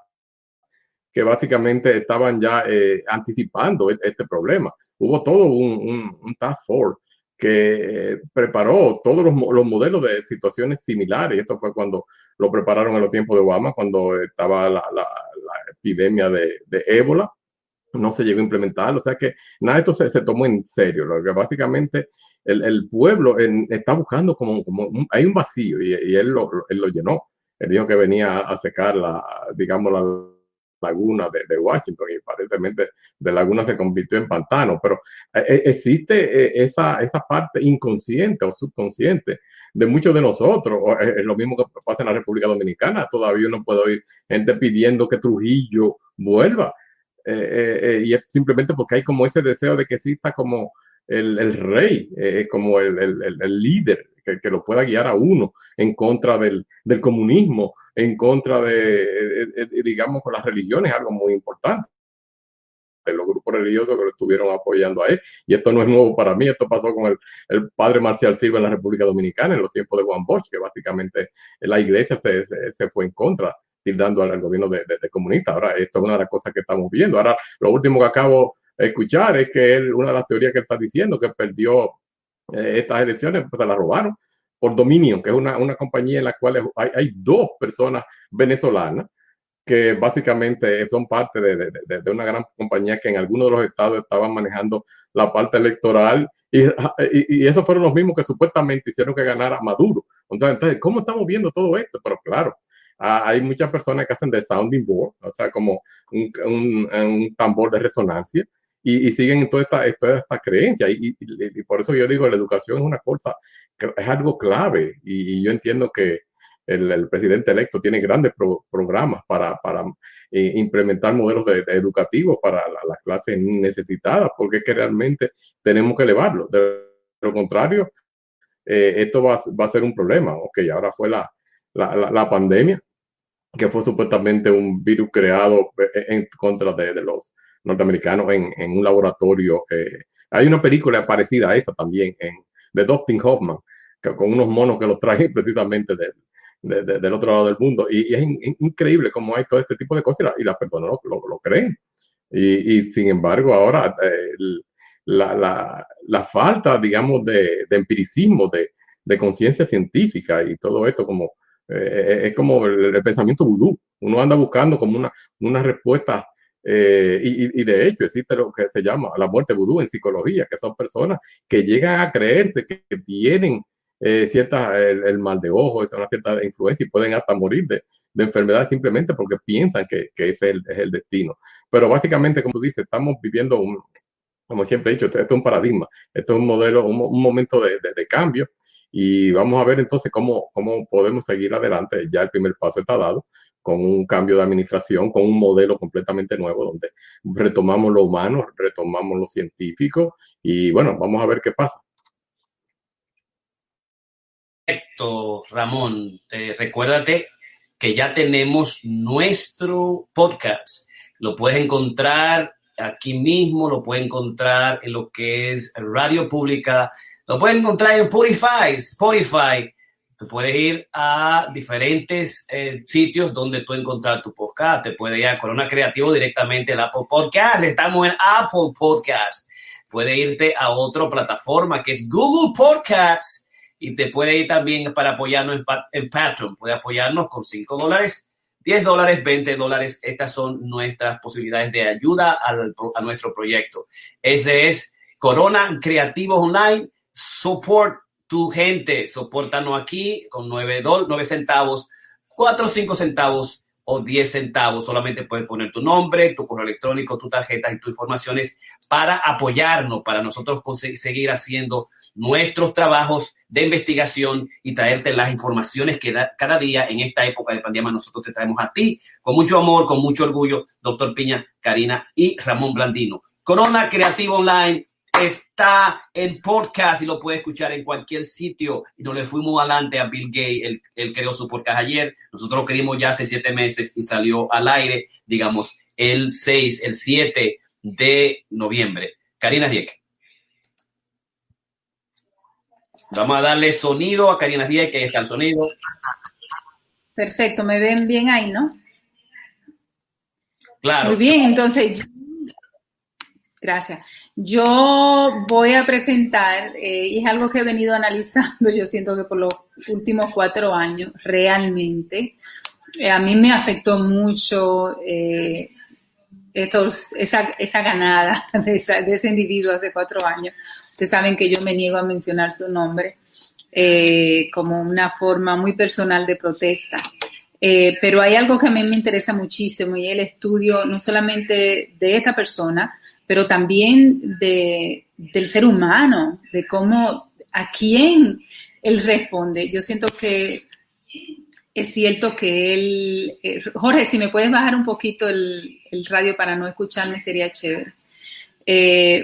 B: que básicamente estaban ya anticipando este problema. Hubo todo un task force que preparó todos los modelos de situaciones similares. Esto fue cuando lo prepararon en los tiempos de Obama, cuando estaba la epidemia de ébola. No se llegó a implementar, o sea que nada de esto se tomó en serio. Lo que básicamente el pueblo está buscando hay un vacío y él lo llenó. Él dijo que venía a secar digamos, la laguna de Washington y aparentemente de laguna se convirtió en pantano, pero existe esa parte inconsciente o subconsciente de muchos de nosotros. Es lo mismo que pasa en la República Dominicana, todavía uno puede oír gente pidiendo que Trujillo vuelva, y es simplemente porque hay como ese deseo de que exista como el rey, como el líder que lo pueda guiar a uno en contra del comunismo, en contra digamos, con las religiones, algo muy importante. Los grupos religiosos que lo estuvieron apoyando a él, y esto no es nuevo para mí, esto pasó con el padre Marcial Silva en la República Dominicana en los tiempos de Juan Bosch, que básicamente la iglesia se fue en contra, tildando al gobierno de comunista. Ahora, esto es una de las cosas que estamos viendo. Ahora, lo último que acabo de escuchar es que una de las teorías que él está diciendo, que perdió estas elecciones, pues se las robaron por Dominion, que es una compañía en la cual hay dos personas venezolanas que básicamente son parte de una gran compañía que en algunos de los estados estaban manejando la parte electoral y esos fueron los mismos que supuestamente hicieron que ganara Maduro. Entonces, ¿cómo estamos viendo todo esto? Pero claro, hay muchas personas que hacen de sounding board, o sea, como un tambor de resonancia, y siguen toda esta creencia. Y por eso yo digo, la educación es una cosa, es algo clave, y yo entiendo que el presidente electo tiene grandes programas para implementar modelos educativos para las clases necesitadas, porque es que realmente tenemos que elevarlo. De lo contrario, esto va a ser un problema. Ok, ahora fue la pandemia, que fue supuestamente un virus creado en contra de los norteamericanos en un laboratorio. Hay una película parecida a esta también, de Dustin Hoffman, con unos monos que los traen precisamente del otro lado del mundo. Y es increíble cómo hay todo este tipo de cosas y las personas lo creen. Y sin embargo, ahora la falta, digamos, de empiricismo, de conciencia científica y todo esto como es como el pensamiento vudú. Uno anda buscando como una respuesta, y de hecho existe lo que se llama la muerte vudú en psicología, que son personas que llegan a creerse que tienen el mal de ojo, una cierta influencia y pueden hasta morir de enfermedades simplemente porque piensan que ese es el destino. Pero básicamente, como tú dices, estamos viviendo como siempre he dicho, esto es un paradigma, esto es un modelo, un momento de cambio. Y vamos a ver entonces cómo podemos seguir adelante. Ya el primer paso está dado, con un cambio de administración, con un modelo completamente nuevo, donde retomamos lo humano, retomamos lo científico, y bueno, vamos a ver qué pasa.
A: Perfecto, Ramón. Recuérdate que ya tenemos nuestro podcast. Lo puedes encontrar aquí mismo, lo puedes encontrar en lo que es Radio Pública. Lo pueden encontrar en Spotify, Tú puedes ir a diferentes sitios donde tú encontrar tu podcast. Te puedes ir a Corona Creativo directamente en Apple Podcast. Estamos en Apple Podcast. Puedes irte a otra plataforma que es Google Podcasts y te puedes ir también para apoyarnos en Patreon. Puedes apoyarnos con $5, $10, $20. Estas son nuestras posibilidades de ayuda a nuestro proyecto. Ese es Corona Creativo Online. Support tu gente, soportanos aquí con 9 centavos, 4 o 5 centavos o 10 centavos. Solamente puedes poner tu nombre, tu correo electrónico, tu tarjeta y tus informaciones para apoyarnos, para nosotros seguir haciendo nuestros trabajos de investigación y traerte las informaciones que cada día en esta época de pandemia nosotros te traemos a ti con mucho amor, con mucho orgullo. Doctor Piña, Karina y Ramón Blandino. Corona Creativo Online está en podcast y lo puede escuchar en cualquier sitio. Y nos le fuimos adelante a Bill Gates. Él creó su podcast ayer. Nosotros lo queríamos ya hace 7 meses y salió al aire, digamos, el 7 de noviembre. Karina Dieck. Vamos a darle sonido a Karina Dieck, que está el sonido.
C: Perfecto, me ven bien ahí, ¿no?
A: Claro.
C: Muy bien, entonces, gracias. Yo voy a presentar, y es algo que he venido analizando, yo siento que por los últimos 4 años, realmente, a mí me afectó mucho esa ganada de ese individuo hace 4 años. Ustedes saben que yo me niego a mencionar su nombre como una forma muy personal de protesta. Pero hay algo que a mí me interesa muchísimo y es el estudio no solamente de esta persona, pero también del ser humano, de cómo, a quién él responde. Yo siento que es cierto que él... Jorge, si me puedes bajar un poquito el radio para no escucharme, sería chévere.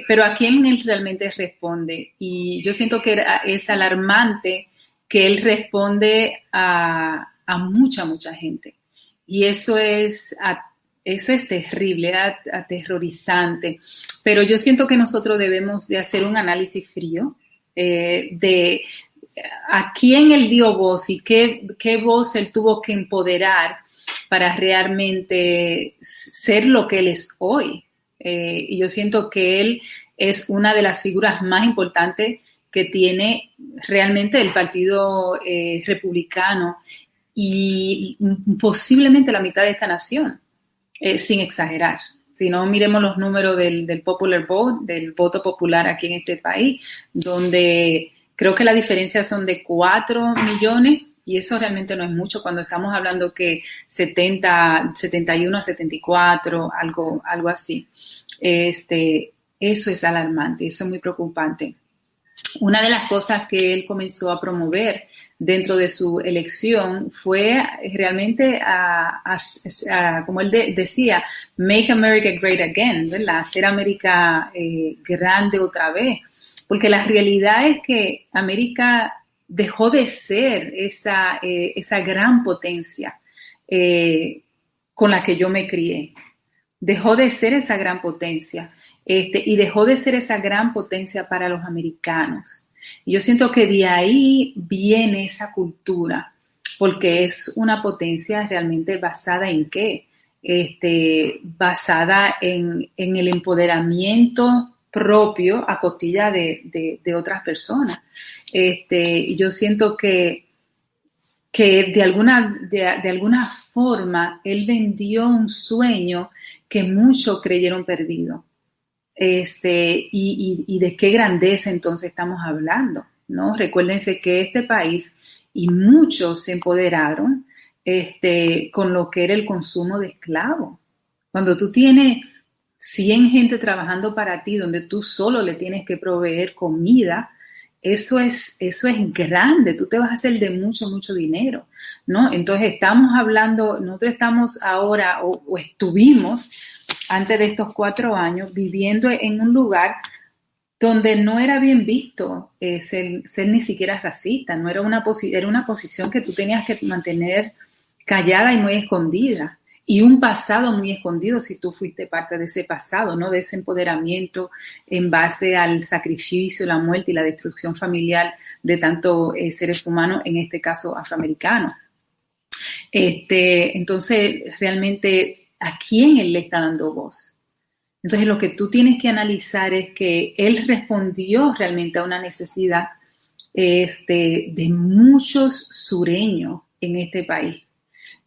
C: Pero a quién él realmente responde. Y yo siento que es alarmante que él responde a mucha gente. Y eso es terrible, aterrorizante. Pero yo siento que nosotros debemos de hacer un análisis frío de a quién él dio voz y qué voz él tuvo que empoderar para realmente ser lo que él es hoy. Y yo siento que él es una de las figuras más importantes que tiene realmente el Partido Republicano y posiblemente la mitad de esta nación. Sin exagerar. Si no, miremos los números del popular vote, del voto popular aquí en este país, donde creo que la diferencia son de 4 millones y eso realmente no es mucho cuando estamos hablando que 71 a 74, algo así. Eso es alarmante, eso es muy preocupante. Una de las cosas que él comenzó a promover dentro de su elección fue realmente como él decía, make America great again, ¿verdad? Hacer América grande otra vez. Porque la realidad es que América dejó de ser esa gran potencia con la que yo me crié. Dejó de ser esa gran potencia y dejó de ser esa gran potencia para los americanos. Y yo siento que de ahí viene esa cultura, porque es una potencia realmente basada en ¿qué? Basada en el empoderamiento propio a costilla de otras personas. Y yo siento que de alguna forma él vendió un sueño que muchos creyeron perdido. Y de qué grandeza entonces estamos hablando, ¿no? Recuérdense que este país y muchos se empoderaron con lo que era el consumo de esclavos. Cuando tú tienes 100 gente trabajando para ti, donde tú solo le tienes que proveer comida, eso es grande, tú te vas a hacer de mucho dinero, ¿no? Entonces nosotros estamos ahora o estuvimos antes de estos 4 años viviendo en un lugar donde no era bien visto ser ni siquiera racista, no era era una posición que tú tenías que mantener callada y muy escondida. y un pasado muy escondido, si tú fuiste parte de ese pasado, ¿no? De ese empoderamiento en base al sacrificio, la muerte y la destrucción familiar de tantos seres humanos, en este caso afroamericanos. Entonces, realmente, ¿a quién él le está dando voz? Entonces, lo que tú tienes que analizar es que él respondió realmente a una necesidad de muchos sureños en este país.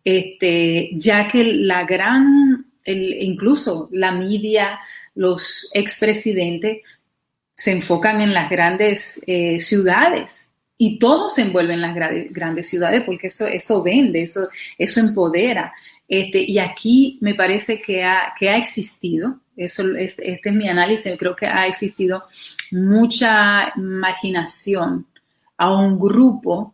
C: Ya que incluso la media, los expresidentes se enfocan en las grandes ciudades y todos se envuelven en las grandes ciudades porque eso vende, eso empodera. Y aquí me parece que ha existido, este es mi análisis, creo que ha existido mucha marginación a un grupo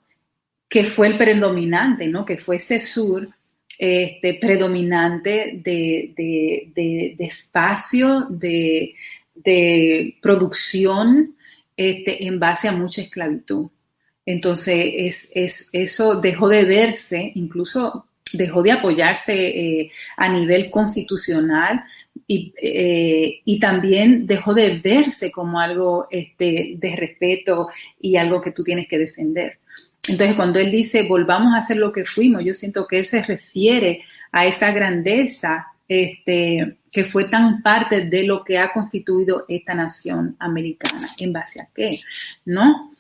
C: que fue el predominante, ¿no? Que fue ese sur predominante de espacio, de producción en base a mucha esclavitud. Entonces, eso dejó de verse, incluso dejó de apoyarse a nivel constitucional y también dejó de verse como algo de respeto y algo que tú tienes que defender. Entonces, cuando él dice, volvamos a hacer lo que fuimos, yo siento que él se refiere a esa grandeza que fue tan parte de lo que ha constituido esta nación americana. ¿En base a qué? ¿No?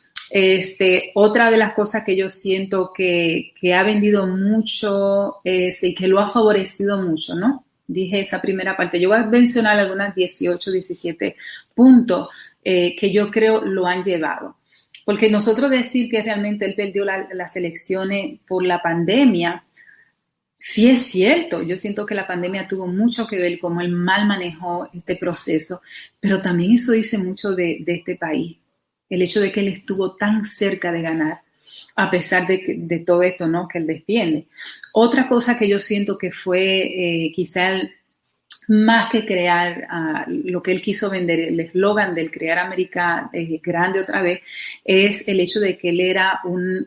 C: Otra de las cosas que yo siento que ha vendido mucho y que lo ha favorecido mucho, ¿no? Dije esa primera parte. Yo voy a mencionar algunas 18, 17 puntos que yo creo lo han llevado. Porque nosotros decir que realmente él perdió las elecciones por la pandemia, sí es cierto. Yo siento que la pandemia tuvo mucho que ver cómo él mal manejó este proceso, pero también eso dice mucho de este país. El hecho de que él estuvo tan cerca de ganar, a pesar de todo esto, ¿no? Que él defiende. Otra cosa que yo siento que fue quizá más que crear lo que él quiso vender, el eslogan del crear América grande otra vez, es el hecho de que él era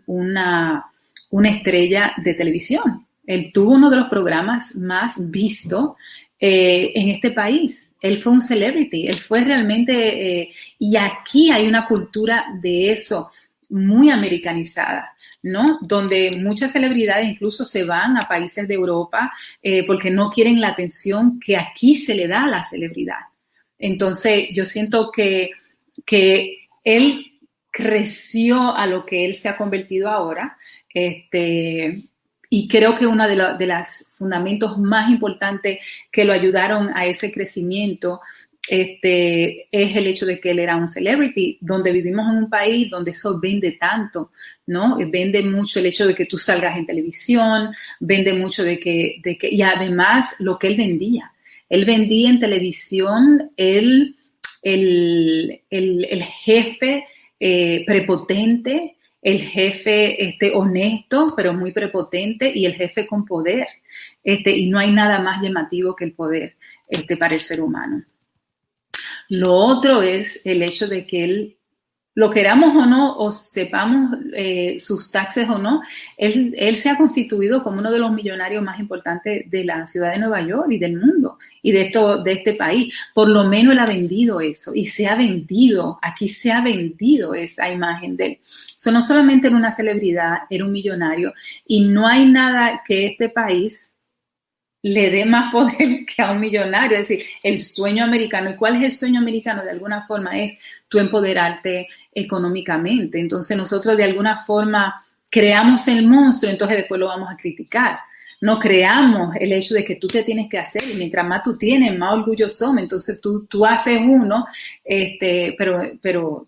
C: una estrella de televisión. Él tuvo uno de los programas más vistos en este país. Él fue un celebrity, él fue realmente, y aquí hay una cultura de eso muy americanizada, ¿no? Donde muchas celebridades incluso se van a países de Europa porque no quieren la atención que aquí se le da a la celebridad. Entonces, yo siento que él creció a lo que él se ha convertido ahora, y creo que uno de los fundamentos más importantes que lo ayudaron a ese crecimiento es el hecho de que él era un celebrity, donde vivimos en un país donde eso vende tanto, ¿no? Vende mucho el hecho de que tú salgas en televisión, vende mucho de que y además lo que él vendía en televisión el jefe prepotente, el jefe honesto, pero muy prepotente, y el jefe con poder. Y no hay nada más llamativo que el poder para el ser humano. Lo otro es el hecho de que él, lo queramos o no, o sepamos sus taxes o no, él se ha constituido como uno de los millonarios más importantes de la ciudad de Nueva York y del mundo y de este país. Por lo menos él ha vendido eso y aquí se ha vendido esa imagen de él. So, no solamente era una celebridad, era un millonario, y no hay nada que este país le dé más poder que a un millonario. Es decir, el sueño americano. ¿Y cuál es el sueño americano? De alguna forma es tú empoderarte económicamente. Entonces nosotros de alguna forma creamos el monstruo, entonces después lo vamos a criticar. No creamos el hecho de que tú te tienes que hacer, y mientras más tú tienes, más orgulloso somos. Entonces tú haces uno, pero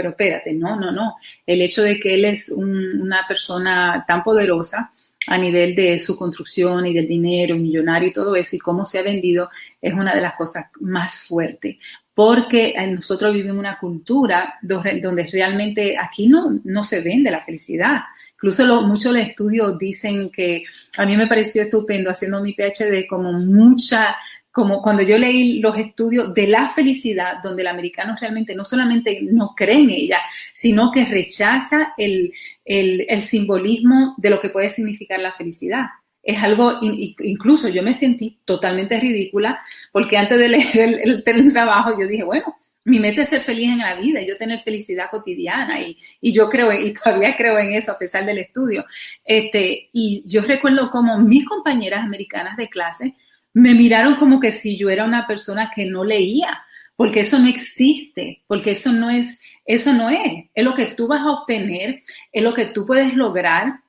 C: espérate, no. El hecho de que él es una persona tan poderosa a nivel de su construcción y del dinero, millonario y todo eso, y cómo se ha vendido, es una de las cosas más fuertes. Porque nosotros vivimos una cultura donde realmente aquí no se vende la felicidad. Incluso muchos de los estudios dicen que, a mí me pareció estupendo haciendo mi PhD, como cuando yo leí los estudios de la felicidad, donde el americano realmente no solamente no cree en ella, sino que rechaza el simbolismo de lo que puede significar la felicidad. es algo, incluso yo me sentí totalmente ridícula, porque antes de leer el trabajo yo dije, bueno, mi meta es ser feliz en la vida, yo tener felicidad cotidiana, y yo creo, y todavía creo en eso a pesar del estudio. Y yo recuerdo como mis compañeras americanas de clase me miraron como que si yo era una persona que no leía, porque eso no existe, porque eso no es lo que tú vas a obtener, es lo que tú puedes lograr,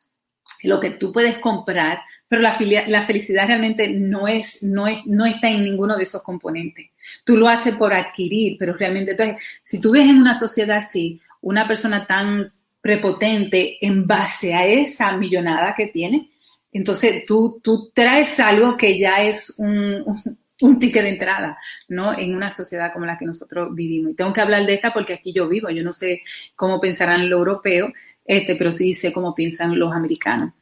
C: es lo que tú puedes comprar, pero la felicidad realmente no está en ninguno de esos componentes. Tú lo haces por adquirir, pero realmente, entonces, si tú ves en una sociedad así, una persona tan prepotente en base a esa millonada que tiene, entonces tú traes algo que ya es un ticket de entrada, ¿no? En una sociedad como la que nosotros vivimos. Y tengo que hablar de esta porque aquí yo vivo. Yo no sé cómo pensarán los europeos, pero sí sé cómo piensan los americanos.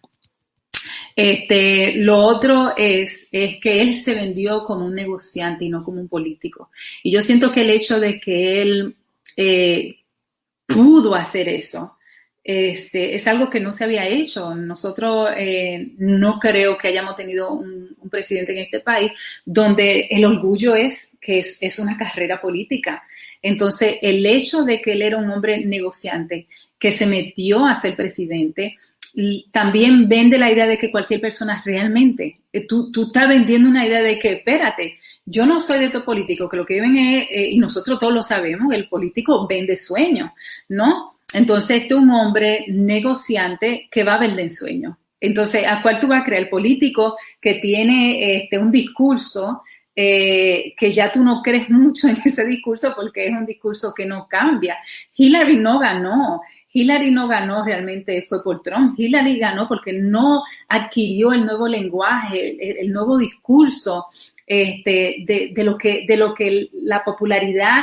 C: Lo otro es que él se vendió como un negociante y no como un político. Y yo siento que el hecho de que él pudo hacer eso, es algo que no se había hecho. Nosotros no creo que hayamos tenido un presidente en este país donde el orgullo es que es una carrera política. Entonces, el hecho de que él era un hombre negociante que se metió a ser presidente, y también vende la idea de que cualquier persona realmente, tú estás vendiendo una idea de que, espérate, yo no soy de estos políticos, que lo que ven es, y nosotros todos lo sabemos, el político vende sueños, ¿no? Entonces, este es un hombre negociante que va a vender sueños. Entonces, ¿a cuál tú vas a creer? El político que tiene un discurso que ya tú no crees mucho en ese discurso porque es un discurso que no cambia. Hillary no ganó realmente fue por Trump. Hillary ganó porque no adquirió el nuevo lenguaje, el nuevo discurso de lo que la popularidad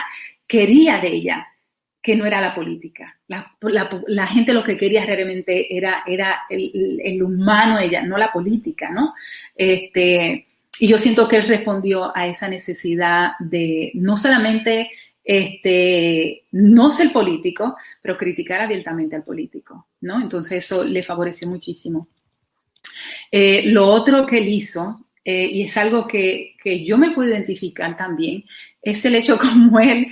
C: quería de ella, que no era la política. La gente lo que quería realmente era el humano de ella, no la política, ¿no? Y yo siento que él respondió a esa necesidad de no solamente no ser político, pero criticar abiertamente al político, ¿no? Entonces eso le favoreció muchísimo. Lo otro que él hizo, y es algo que yo me puedo identificar también, es el hecho como él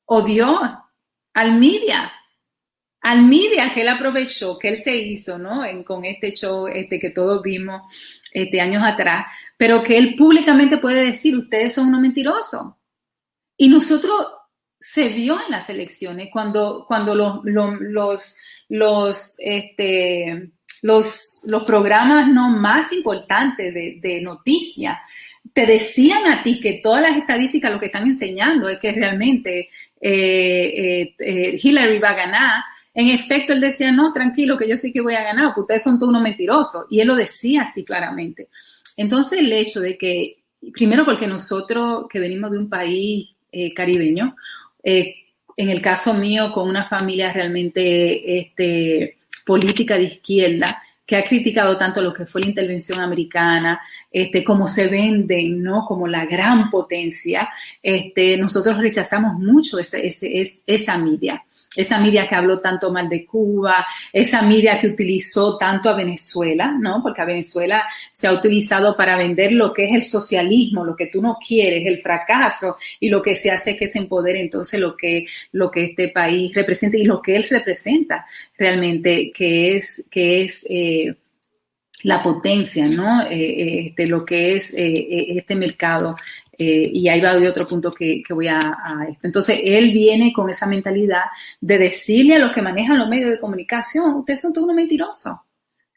C: odió al media que él aprovechó, que él se hizo, ¿no? Con este show que todos vimos años atrás, pero que él públicamente puede decir, ustedes son unos mentirosos. Y nosotros se vio en las elecciones cuando los programas no más importantes de noticias te decían a ti que todas las estadísticas lo que están enseñando es que realmente Hillary va a ganar. En efecto, él decía, no, tranquilo, que yo sí que voy a ganar, porque ustedes son todos unos mentirosos. Y él lo decía así claramente. Entonces, el hecho de que, primero porque nosotros que venimos de un país caribeño, en el caso mío, con una familia realmente política de izquierda, que ha criticado tanto lo que fue la intervención americana, como se venden, ¿no? Como la gran potencia, nosotros rechazamos mucho esa media. Esa media que habló tanto mal de Cuba, esa media que utilizó tanto a Venezuela, ¿no? Porque a Venezuela se ha utilizado para vender lo que es el socialismo, lo que tú no quieres, el fracaso, y lo que se hace es que se empodere entonces lo que este país representa y lo que él representa realmente, que es la potencia, ¿no? Lo que es este mercado. Y ahí va de otro punto que voy a esto. Entonces, él viene con esa mentalidad de decirle a los que manejan los medios de comunicación, ustedes son todos unos mentirosos.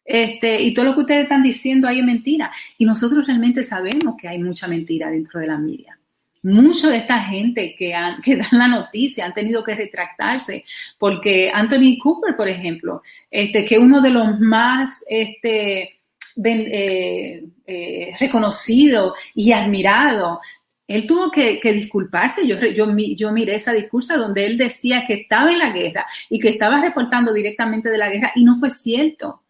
C: Y todo lo que ustedes están diciendo ahí es mentira. Y nosotros realmente sabemos que hay mucha mentira dentro de la media. Mucha de esta gente que dan la noticia han tenido que retractarse porque Anthony Cooper, por ejemplo, que es uno de los más reconocido y admirado, él tuvo que disculparse. Yo miré ese discurso donde él decía que estaba en la guerra y que estaba reportando directamente de la guerra y no fue cierto.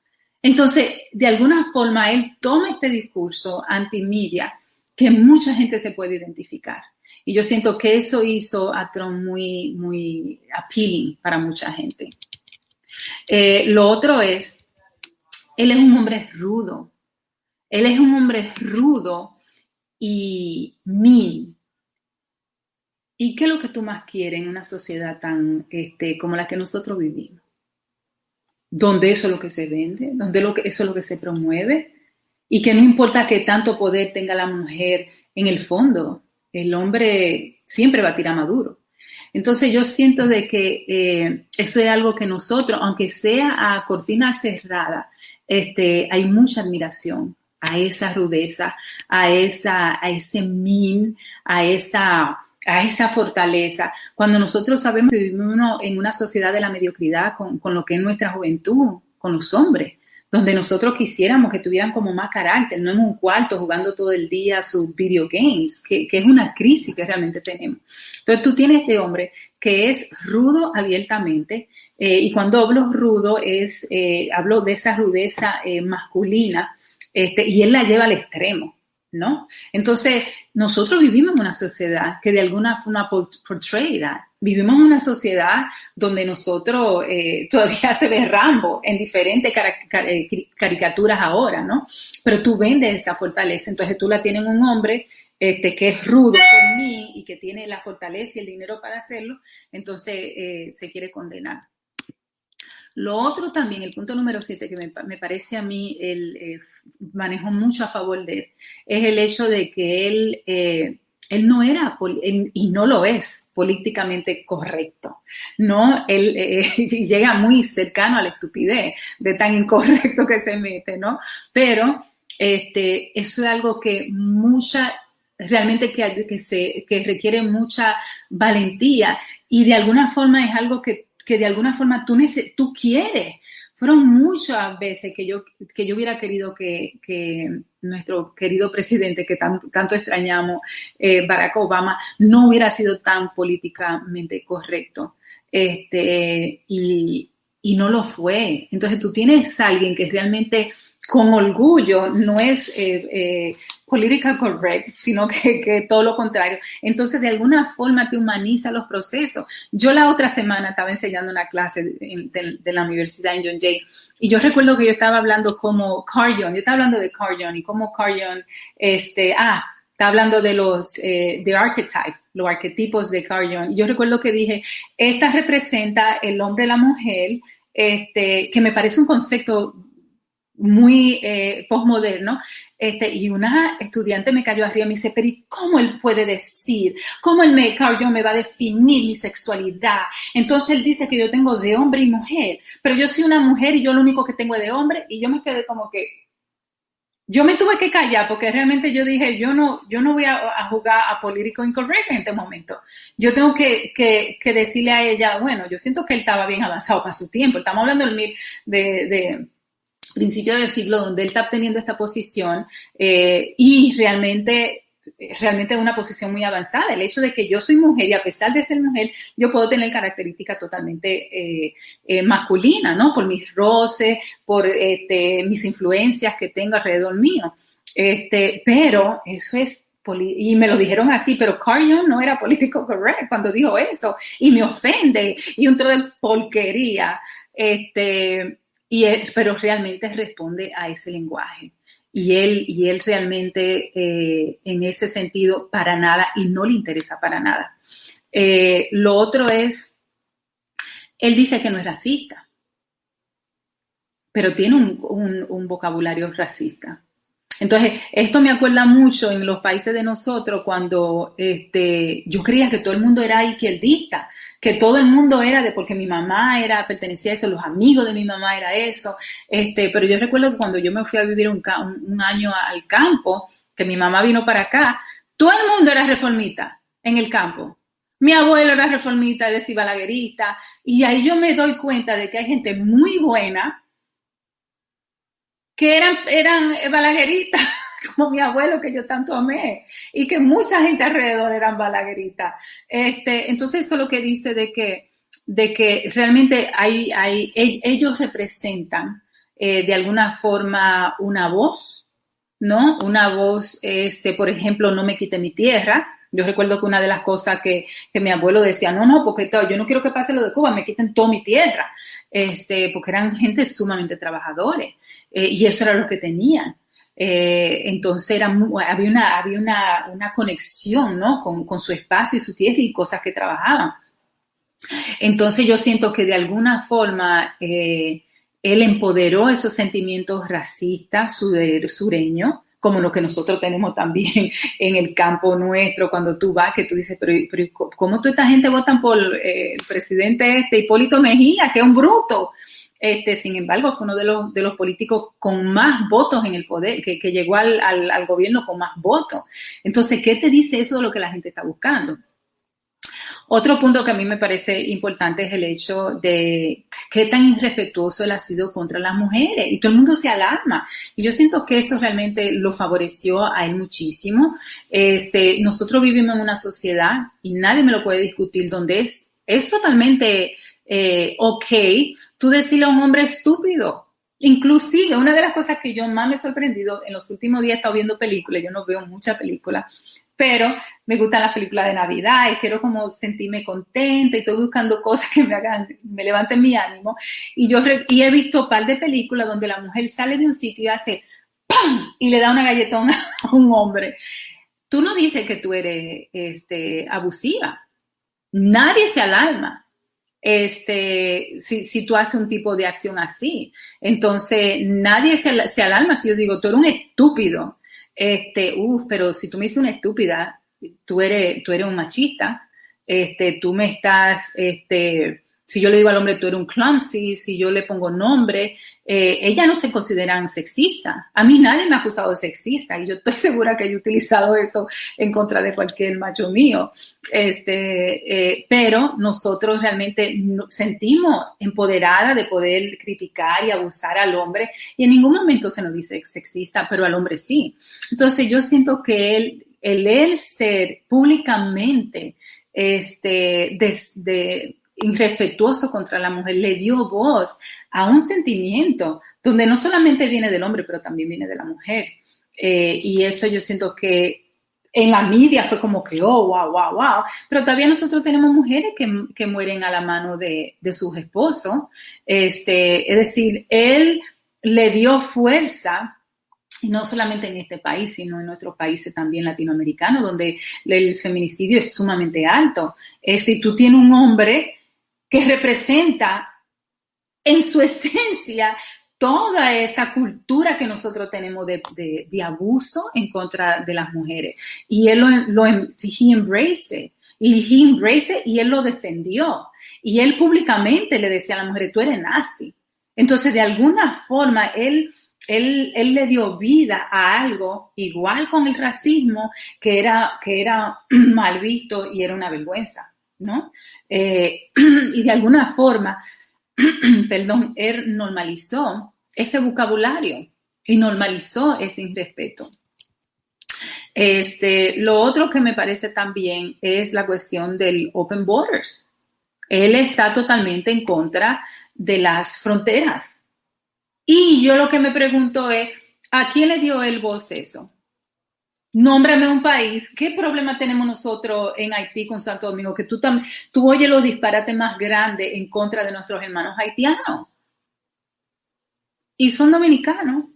C: Entonces, de alguna forma, él toma este discurso anti-media que mucha gente se puede identificar. Y yo siento que eso hizo a Trump muy, muy appealing para mucha gente. Lo otro es Él es un hombre rudo. Él es un hombre rudo y mean. ¿Y qué es lo que tú más quieres en una sociedad tan como la que nosotros vivimos? Donde eso es lo que se vende, donde eso es lo que se promueve, y que no importa qué tanto poder tenga la mujer, en el fondo, el hombre siempre va a tirar más duro. Entonces yo siento de que eso es algo que nosotros, aunque sea a cortina cerrada, hay mucha admiración a esa rudeza, a ese mean, a esa fortaleza. Cuando nosotros sabemos que vivimos en una sociedad de la mediocridad con lo que es nuestra juventud, con los hombres, donde nosotros quisiéramos que tuvieran como más carácter, no en un cuarto jugando todo el día sus video games, que es una crisis que realmente tenemos. Entonces tú tienes este hombre que es rudo abiertamente, y cuando hablo rudo hablo de esa rudeza masculina, y él la lleva al extremo, ¿no? Entonces, nosotros vivimos en una sociedad que de alguna forma portray that. Vivimos en una sociedad donde nosotros todavía se ve Rambo en diferentes caricaturas ahora, ¿no? Pero tú vendes esa fortaleza, entonces tú la tienes en un hombre que es rudo por mí y que tiene la fortaleza y el dinero para hacerlo, entonces se quiere condenar. Lo otro también, el punto número 7, que me parece a mí, manejo mucho a favor de él, es el hecho de que él no era, y no lo es, políticamente correcto, ¿no? Él llega muy cercano a la estupidez de tan incorrecto que se mete, ¿no? Pero eso es algo que realmente que requiere mucha valentía, y de alguna forma es algo que de alguna forma tú quieres. Fueron muchas veces que yo hubiera querido que nuestro querido presidente, que tanto extrañamos, Barack Obama, no hubiera sido tan políticamente correcto. Y no lo fue. Entonces tú tienes a alguien que realmente con orgullo no es political correct, sino que todo lo contrario. Entonces, de alguna forma te humaniza los procesos. Yo la otra semana estaba enseñando una clase de la universidad en John Jay, y yo recuerdo que yo estaba hablando como Carl Jung, yo estaba hablando de Carl Jung, y como Carl Jung, está hablando de los arquetipos de Carl Jung. Y yo recuerdo que dije, esta representa el hombre y la mujer, que me parece un concepto muy postmoderno, y una estudiante me cayó arriba y me dice, pero ¿y cómo él puede decir? ¿Cómo Carl Jung me va a definir mi sexualidad? Entonces él dice que yo tengo de hombre y mujer, pero yo soy una mujer y yo lo único que tengo es de hombre, y yo me quedé como que, yo me tuve que callar porque realmente yo dije, yo no voy a jugar a político incorrecto en este momento. Yo tengo que decirle a ella, bueno, yo siento que él estaba bien avanzado para su tiempo, estamos hablando de principio del siglo, donde él está teniendo esta posición, y realmente una posición muy avanzada. El hecho de que yo soy mujer y a pesar de ser mujer, yo puedo tener características totalmente masculinas, ¿no? Por mis roces, por mis influencias que tengo alrededor mío. Pero eso es, y me lo dijeron así, pero Carl Jung no era político correcto cuando dijo eso, y me ofende, y un trozo de porquería, pero realmente responde a ese lenguaje. Y él realmente, en ese sentido, para nada, y no le interesa para nada. Lo otro es, él dice que no es racista, pero tiene un vocabulario racista. Entonces, esto me acuerda mucho en los países de nosotros cuando yo creía que todo el mundo era izquierdista, que todo el mundo era porque mi mamá pertenecía a eso, los amigos de mi mamá era eso, pero yo recuerdo que cuando yo me fui a vivir un año al campo, que mi mamá vino para acá, todo el mundo era reformista en el campo. Mi abuelo era reformista, decía balaguerista, y ahí yo me doy cuenta de que hay gente muy buena que eran balagueritas, como mi abuelo que yo tanto amé, y que mucha gente alrededor eran balagueritas. Entonces eso es lo que dice de que realmente ellos representan de alguna forma una voz, ¿no? Una voz, por ejemplo, no me quite mi tierra. Yo recuerdo que una de las cosas que mi abuelo decía, no, porque yo no quiero que pase lo de Cuba, me quiten toda mi tierra, porque eran gente sumamente trabajadores. y eso era lo que tenían. Entonces había una conexión, ¿no? con su espacio y su tierra y cosas que trabajaban. Entonces yo siento que de alguna forma él empoderó esos sentimientos racistas sureños, como lo que nosotros tenemos también en el campo nuestro, cuando tú vas, que tú dices, pero ¿cómo toda esta gente votan por el presidente Hipólito Mejía, que es un bruto? Sin embargo, fue uno de los políticos con más votos en el poder, que llegó al gobierno con más votos. Entonces, ¿qué te dice eso de lo que la gente está buscando? Otro punto que a mí me parece importante es el hecho de qué tan irrespetuoso él ha sido contra las mujeres, y todo el mundo se alarma, y yo siento que eso realmente lo favoreció a él muchísimo. Nosotros vivimos en una sociedad, y nadie me lo puede discutir, donde es totalmente ok tú decirle a un hombre estúpido. Inclusive, una de las cosas que yo más me he sorprendido, en los últimos días he estado viendo películas, yo no veo muchas películas, pero me gustan las películas de Navidad y quiero como sentirme contenta y estoy buscando cosas que me levanten mi ánimo. Y he visto un par de películas donde la mujer sale de un sitio y hace ¡pam! Y le da una galletón a un hombre. Tú no dices que tú eres abusiva. Nadie se alarma. Si tú haces un tipo de acción así. Entonces, nadie se alarma si yo digo, tú eres un estúpido. Pero si tú me dices una estúpida, tú eres un machista. Tú me estás, si yo le digo al hombre, tú eres un clumsy, si yo le pongo nombre, ellas no se consideran sexistas. A mí nadie me ha acusado de sexista y yo estoy segura que yo he utilizado eso en contra de cualquier macho mío. Pero nosotros realmente nos sentimos empoderadas de poder criticar y abusar al hombre y en ningún momento se nos dice sexista, pero al hombre sí. Entonces yo siento que el ser públicamente irrespetuoso contra la mujer le dio voz a un sentimiento donde no solamente viene del hombre, pero también viene de la mujer. Y eso yo siento que en la media fue como que, oh, wow, wow, wow. Pero todavía nosotros tenemos mujeres que mueren a la mano de sus esposos. Es decir, él le dio fuerza, y no solamente en este país, sino en otros países también latinoamericanos, donde el feminicidio es sumamente alto. Si tú tienes un hombre que representa en su esencia toda esa cultura que nosotros tenemos de abuso en contra de las mujeres. Y él he embraced y él lo defendió. Y él públicamente le decía a la mujer, tú eres nazi. Entonces, de alguna forma, él le dio vida a algo igual con el racismo que era mal visto y era una vergüenza, ¿no? Y de alguna forma, él normalizó ese vocabulario y normalizó ese irrespeto. Lo otro que me parece también es la cuestión del open borders. Él está totalmente en contra de las fronteras. Y yo lo que me pregunto es, ¿a quién le dio él voz eso? Nómbrame un país. ¿Qué problema tenemos nosotros en Haití con Santo Domingo? Que tú oyes los disparates más grandes en contra de nuestros hermanos haitianos. Y son dominicanos.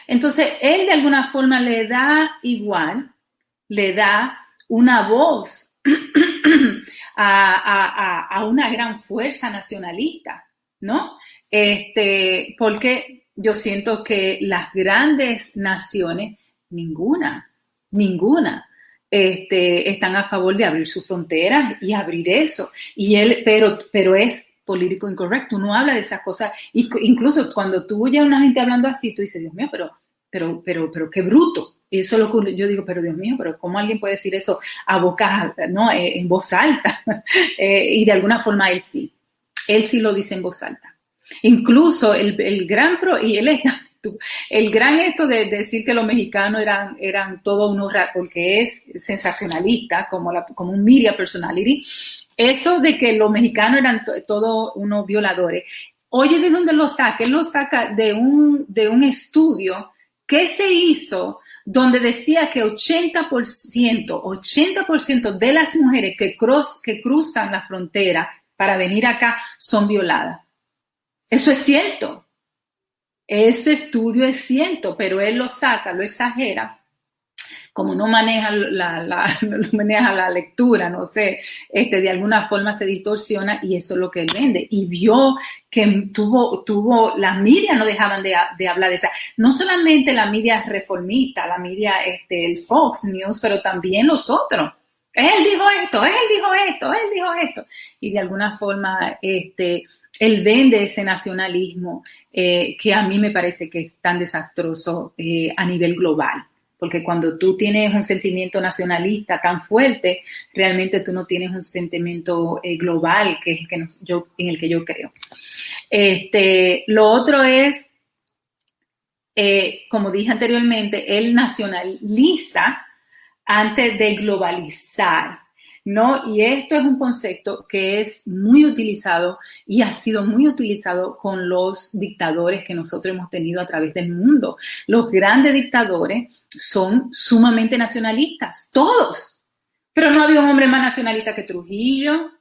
C: Entonces, él de alguna forma le da una voz a una gran fuerza nacionalista, ¿no? Porque yo siento que las grandes naciones, ninguna, están a favor de abrir sus fronteras y abrir eso. Y pero es político incorrecto. Uno habla de esas cosas. Y incluso cuando tú oyes a una gente hablando así, tú dices, Dios mío, pero qué bruto. Y eso es lo que yo digo, pero Dios mío, pero ¿cómo alguien puede decir eso a boca, ¿no? En voz alta? Y de alguna forma él sí lo dice en voz alta. Incluso el gran esto de decir que los mexicanos eran todos unos, porque es sensacionalista, como un media personality, eso de que los mexicanos eran todos unos violadores. Oye, ¿de dónde lo saca? Él lo saca de un estudio que se hizo donde decía que 80% de las mujeres que cruzan la frontera para venir acá son violadas. Eso es cierto. Ese estudio es cierto, pero él lo saca, lo exagera. Como no maneja no maneja la lectura, no sé, de alguna forma se distorsiona y eso es lo que él vende. Y vio que la media no dejaban de hablar de esa. No solamente la media reformista, la media, el Fox News, pero también los otros. Él dijo esto, él dijo esto, él dijo esto. Y de alguna forma, él vende ese nacionalismo que a mí me parece que es tan desastroso a nivel global. Porque cuando tú tienes un sentimiento nacionalista tan fuerte, realmente tú no tienes un sentimiento global, que es en el que yo creo. Lo otro es, como dije anteriormente, él nacionaliza antes de globalizar, ¿no? Y esto es un concepto que es muy utilizado y ha sido muy utilizado con los dictadores que nosotros hemos tenido a través del mundo. Los grandes dictadores son sumamente nacionalistas, todos. Pero no había un hombre más nacionalista que Trujillo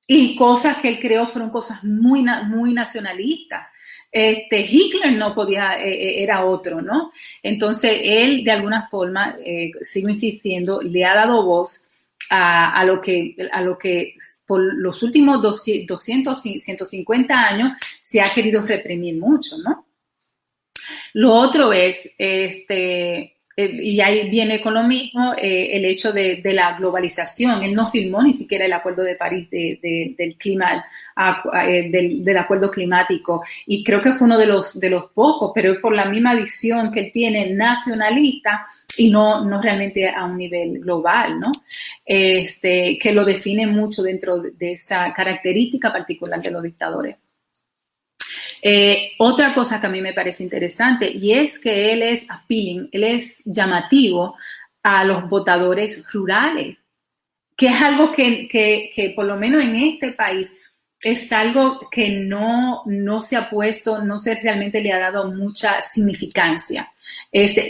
C: y cosas que él creó fueron cosas muy nacionalistas. Hitler no podía, era otro, ¿no? Entonces, él de alguna forma, sigo insistiendo, le ha dado voz a lo que por los últimos 200, 150 años se ha querido reprimir mucho, ¿no? Lo otro es, y ahí viene con lo mismo, el hecho de la globalización. Él no firmó ni siquiera el Acuerdo de París del clima, del acuerdo climático, y creo que fue uno de los pocos, pero es por la misma visión que él tiene nacionalista y no realmente a un nivel global, ¿no? Que lo define mucho dentro de esa característica particular de los dictadores. Otra cosa que a mí me parece interesante y es que él es appealing, él es llamativo a los votadores rurales, que es algo que por lo menos en este país es algo que no se ha puesto, no se realmente le ha dado mucha significancia,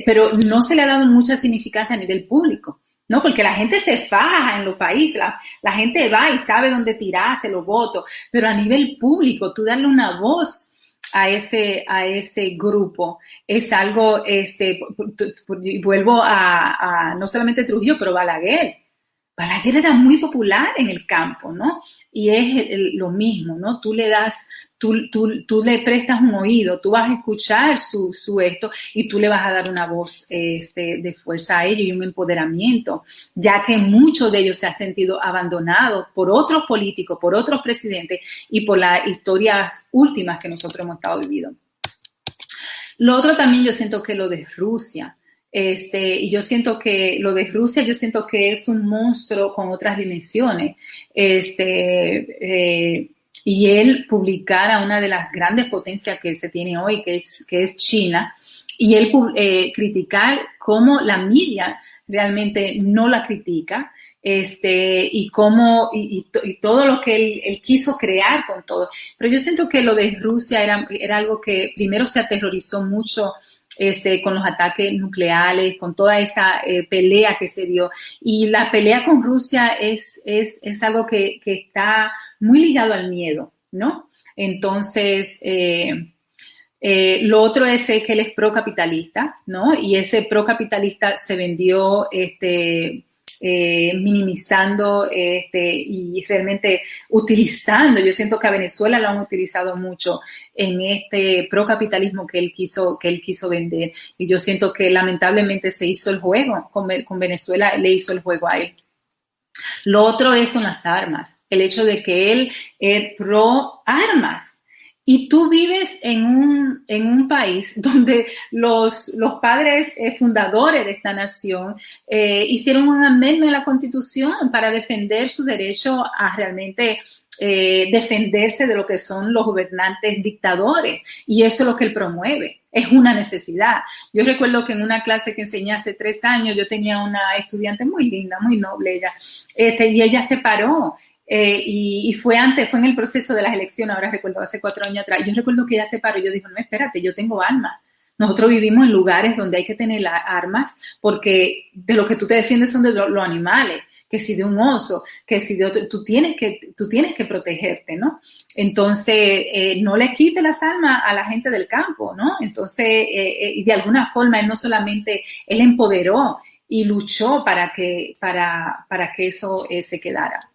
C: pero no se le ha dado mucha significancia a nivel público, ¿no? Porque la gente se faja en los países, la gente va y sabe dónde tirarse los votos, pero a nivel público, tú darle una voz a ese grupo es algo, vuelvo a no solamente Trujillo, pero Balaguer era muy popular en el campo, ¿no? Y es lo mismo, ¿no? Tú le prestas un oído, tú vas a escuchar su esto y tú le vas a dar una voz de fuerza a ellos y un empoderamiento, ya que muchos de ellos se han sentido abandonados por otros políticos, por otros presidentes y por las historias últimas que nosotros hemos estado viviendo. Lo otro también yo siento que lo de Rusia. Y yo siento que lo de Rusia, yo siento que es un monstruo con otras dimensiones. Y él publicar a una de las grandes potencias que se tiene hoy, que es China, y él criticar cómo la media realmente no la critica, y cómo, y todo lo que él quiso crear con todo. Pero yo siento que lo de Rusia era algo que primero se aterrorizó mucho con los ataques nucleares, con toda esa pelea que se dio. Y la pelea con Rusia es algo que está muy ligado al miedo, ¿no? Entonces, lo otro es que él es procapitalista, ¿no? Y ese procapitalista se vendió minimizando y realmente utilizando, yo siento que a Venezuela lo han utilizado mucho en este procapitalismo que él quiso vender, y yo siento que lamentablemente se hizo el juego con Venezuela, le hizo el juego a él. Lo otro son las armas, el hecho de que él es pro armas. Y tú vives en un país donde los padres fundadores de esta nación hicieron un amendment a la Constitución para defender su derecho a realmente defenderse de lo que son los gobernantes dictadores. Y eso es lo que él promueve. Es una necesidad. Yo recuerdo que en una clase que enseñé hace 3 años, yo tenía una estudiante muy linda, muy noble ella, y ella se paró. Y fue en el proceso de las elecciones, ahora recuerdo, hace 4 años atrás. Yo recuerdo que ella se paró y yo dije, no, espérate, yo tengo armas. Nosotros vivimos en lugares donde hay que tener armas porque de lo que tú te defiendes son de los animales. que si de un oso, que si de otro, tú tienes que protegerte, ¿no? Entonces, no le quite las armas a la gente del campo, ¿no? Entonces, y de alguna forma, él no solamente, él empoderó y luchó para que eso se quedara.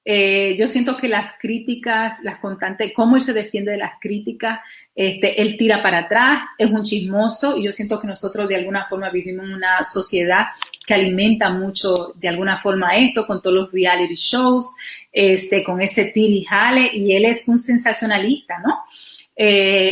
C: Yo siento que las críticas, las constantes, cómo él se defiende de las críticas, él tira para atrás, es un chismoso, y yo siento que nosotros de alguna forma vivimos en una sociedad que alimenta mucho de alguna forma esto, con todos los reality shows, con ese tira y jale, y él es un sensacionalista, ¿no?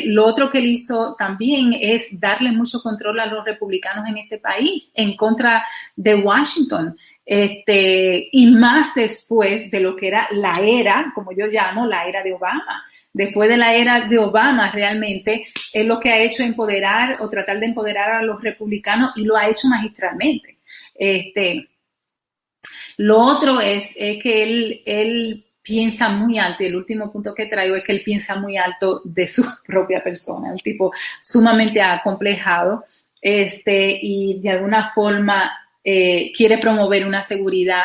C: Lo otro que él hizo también es darle mucho control a los republicanos en este país, en contra de Washington. Y más después de lo que era la era, como yo llamo, la era de Obama. Después de la era de Obama, realmente, él lo que ha hecho es empoderar o tratar de empoderar a los republicanos, y lo ha hecho magistralmente. Lo otro es que él piensa muy alto, y el último punto que traigo es que él piensa muy alto de su propia persona, un tipo sumamente acomplejado, y de alguna forma quiere promover una seguridad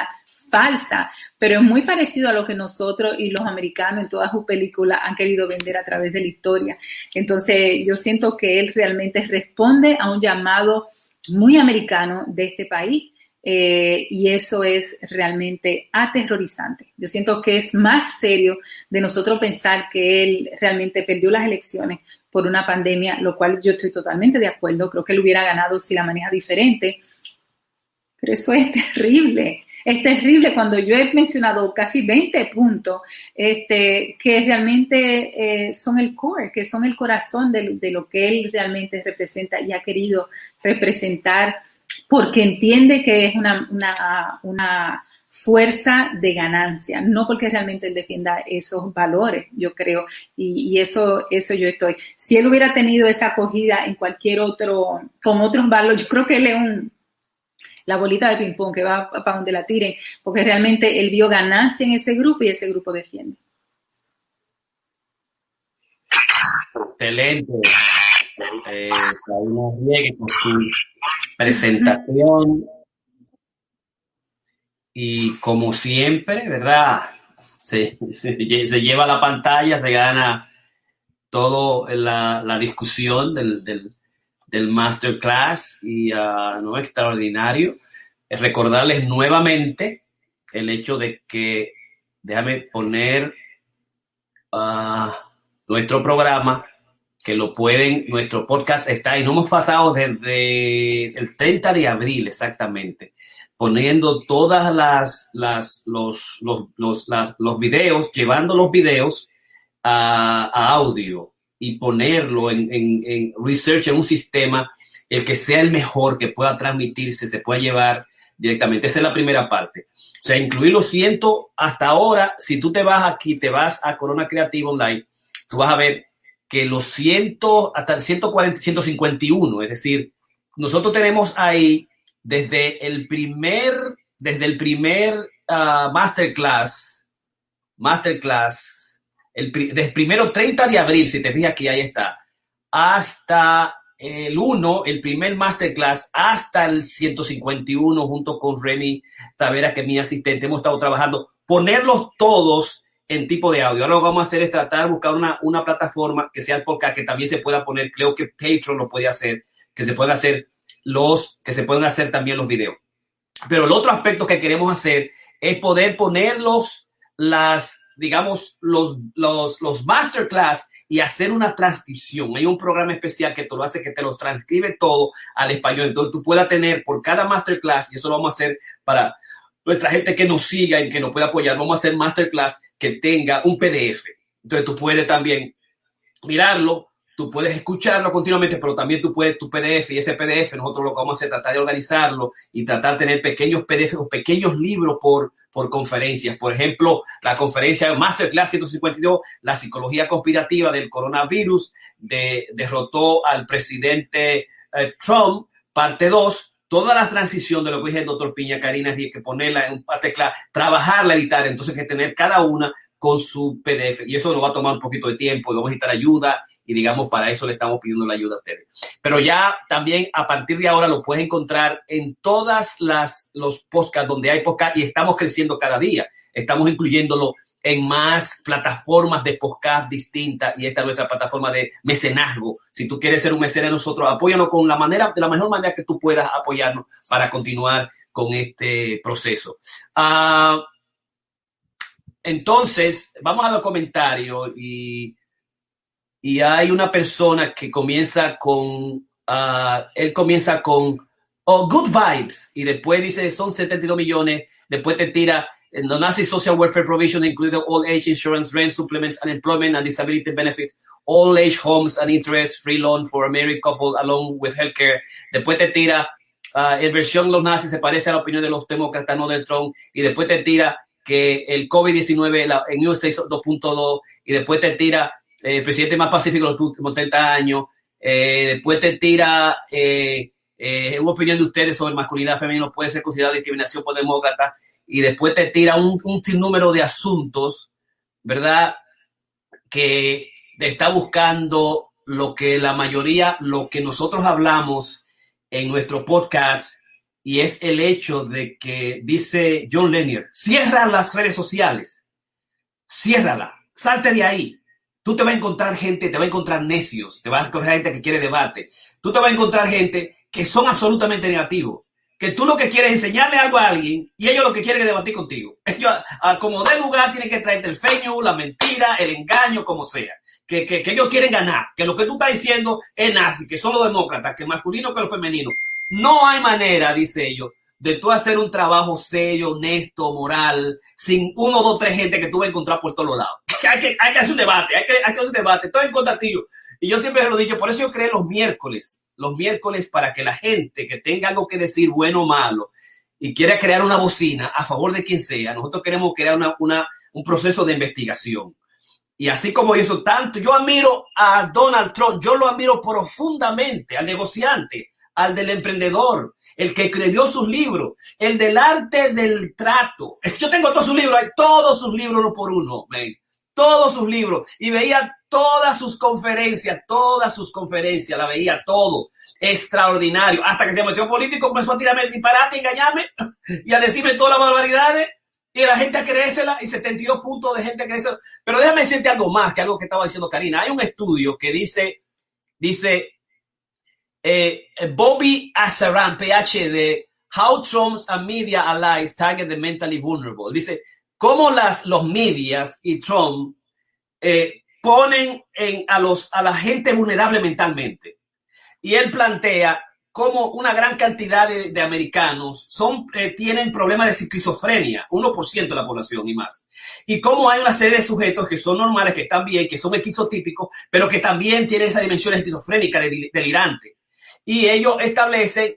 C: falsa, pero es muy parecido a lo que nosotros y los americanos en todas sus películas han querido vender a través de la historia. Entonces, yo siento que él realmente responde a un llamado muy americano de este país, y eso es realmente aterrorizante. Yo siento que es más serio de nosotros pensar que él realmente perdió las elecciones por una pandemia, lo cual yo estoy totalmente de acuerdo. Creo que él hubiera ganado si la maneja diferente. Pero eso es terrible. Es terrible cuando yo he mencionado casi 20 puntos que realmente son el core, que son el corazón de lo que él realmente representa y ha querido representar, porque entiende que es una fuerza de ganancia, no porque realmente él defienda esos valores, yo creo, y eso yo estoy. Si él hubiera tenido esa acogida en cualquier otro, con otros valores, yo creo que él es la bolita de ping-pong que va para donde la tiren, porque realmente él vio ganancia en ese grupo y ese grupo defiende.
A: Excelente. Karina Riegue con su presentación. Y como siempre, ¿verdad? Se lleva la pantalla, se gana toda la discusión del masterclass, y no, extraordinario. Recordarles nuevamente el hecho de que, déjame poner nuestro programa, que lo pueden, nuestro podcast está, y no hemos pasado desde el 30 de abril exactamente, poniendo todas los videos, llevando los videos a audio, y ponerlo en research, en un sistema, el que sea el mejor, que pueda transmitirse, se pueda llevar directamente. Esa es la primera parte. O sea, incluir los 100 hasta ahora. Si tú te vas aquí, te vas a Corona Creativa Online, tú vas a ver que los 100 hasta el 140, 151, es decir, nosotros tenemos ahí desde el primer masterclass, desde el primero 30 de abril, si te fijas aquí, ahí está, hasta el primer masterclass, hasta el 151, junto con Remy Tavera, que es mi asistente, hemos estado trabajando, ponerlos todos en tipo de audio. Ahora lo que vamos a hacer es tratar de buscar una plataforma que sea el podcast, que también se pueda poner, creo que Patreon lo puede hacer, que se puedan hacer también los videos. Pero el otro aspecto que queremos hacer es poder ponerlos, digamos, los masterclass, y hacer una transcripción. Hay un programa especial que te lo hace, que te los transcribe todo al español. Entonces tú puedas tener por cada masterclass, y eso lo vamos a hacer para nuestra gente que nos siga y que nos pueda apoyar. Vamos a hacer masterclass que tenga un PDF. Entonces tú puedes también mirarlo, tú puedes escucharlo continuamente, pero también tú puedes tu PDF, y ese PDF nosotros lo que vamos a hacer, tratar de organizarlo y tratar de tener pequeños PDF o pequeños libros por conferencias. Por ejemplo, la conferencia Masterclass 152, la psicología conspirativa del coronavirus, derrotó al presidente Trump, parte 2, toda la transición de lo que dice el doctor Piña, Karina, hay que ponerla en un masterclass, trabajarla, editar, entonces hay que tener cada una con su PDF, y eso nos va a tomar un poquito de tiempo, y vamos a necesitar ayuda y digamos, para eso le estamos pidiendo la ayuda a ustedes. Pero ya también a partir de ahora lo puedes encontrar en todas los podcasts donde hay podcast y estamos creciendo cada día. Estamos incluyéndolo en más plataformas de podcast distintas y esta es nuestra plataforma de mecenazgo. Si tú quieres ser un mecenas de nosotros, apóyanos de la mejor manera que tú puedas apoyarnos para continuar con este proceso. Entonces, vamos a los comentarios y hay una persona que comienza con, good vibes y después dice son 72 millones, después te tira the Nazi social welfare provision included all age insurance, rent, supplements, unemployment and disability benefit, all age homes and interest, free loan for a married couple along with healthcare. Después te tira en versión los nazis se parece a la opinión de los demócratas, no de Trump, y después te tira que el COVID-19 en USA 2.2 y después te tira el presidente más pacífico de los últimos 30 años, después te tira una opinión de ustedes sobre masculinidad femenina puede ser considerada discriminación por demócratas y después te tira un sinnúmero de asuntos, ¿verdad? Que está buscando lo que la mayoría, lo que nosotros hablamos en nuestro podcast y es el hecho de que dice John Lanier, cierra las redes sociales, ciérrala, salte de ahí. Tú te vas a encontrar gente, te vas a encontrar necios, te vas a encontrar gente que quiere debate, tú te vas a encontrar gente que son absolutamente negativos, que tú lo que quieres es enseñarle algo a alguien y ellos lo que quieren es debatir contigo. Ellos, como de lugar, tienen que traerte el fake news, la mentira, el engaño, como sea. Que ellos quieren ganar, que lo que tú estás diciendo es nazi, que son los demócratas, que masculino, que lo femenino. No hay manera, dice ellos, de tú hacer un trabajo serio, honesto, moral, sin 1, 2, 3 gente que tú vas a encontrar por todos lados. Hay que hacer un debate, hay que hacer un debate. Estoy en contra tuyo. Y yo siempre se lo he dicho, por eso yo creé los miércoles para que la gente que tenga algo que decir, bueno o malo, y quiera crear una bocina a favor de quien sea, nosotros queremos crear un proceso de investigación. Y así como hizo tanto, yo admiro a Donald Trump, yo lo admiro profundamente, al negociante, al del emprendedor, el que escribió sus libros, el del arte del trato. Yo tengo todos sus libros, hay todos sus libros uno por uno, man. Todos sus libros, y veía todas sus conferencias, la veía todo, extraordinario, hasta que se metió político, comenzó a tirarme el disparate, a engañarme, y a decirme todas las barbaridades, y la gente a creérsela, y 72 puntos de gente a creérsela. Pero déjame decirte algo más, que algo que estaba diciendo Karina, hay un estudio que dice Bobby Asaran, PhD, How Trump's and Media Allies Target the Mentally Vulnerable, dice, cómo los medias y Trump ponen a la gente vulnerable mentalmente. Y él plantea cómo una gran cantidad de americanos tienen problemas de esquizofrenia, 1% de la población y más. Y cómo hay una serie de sujetos que son normales, que están bien, que son esquizotípicos, pero que también tienen esa dimensión esquizofrénica delirante. Y ellos establecen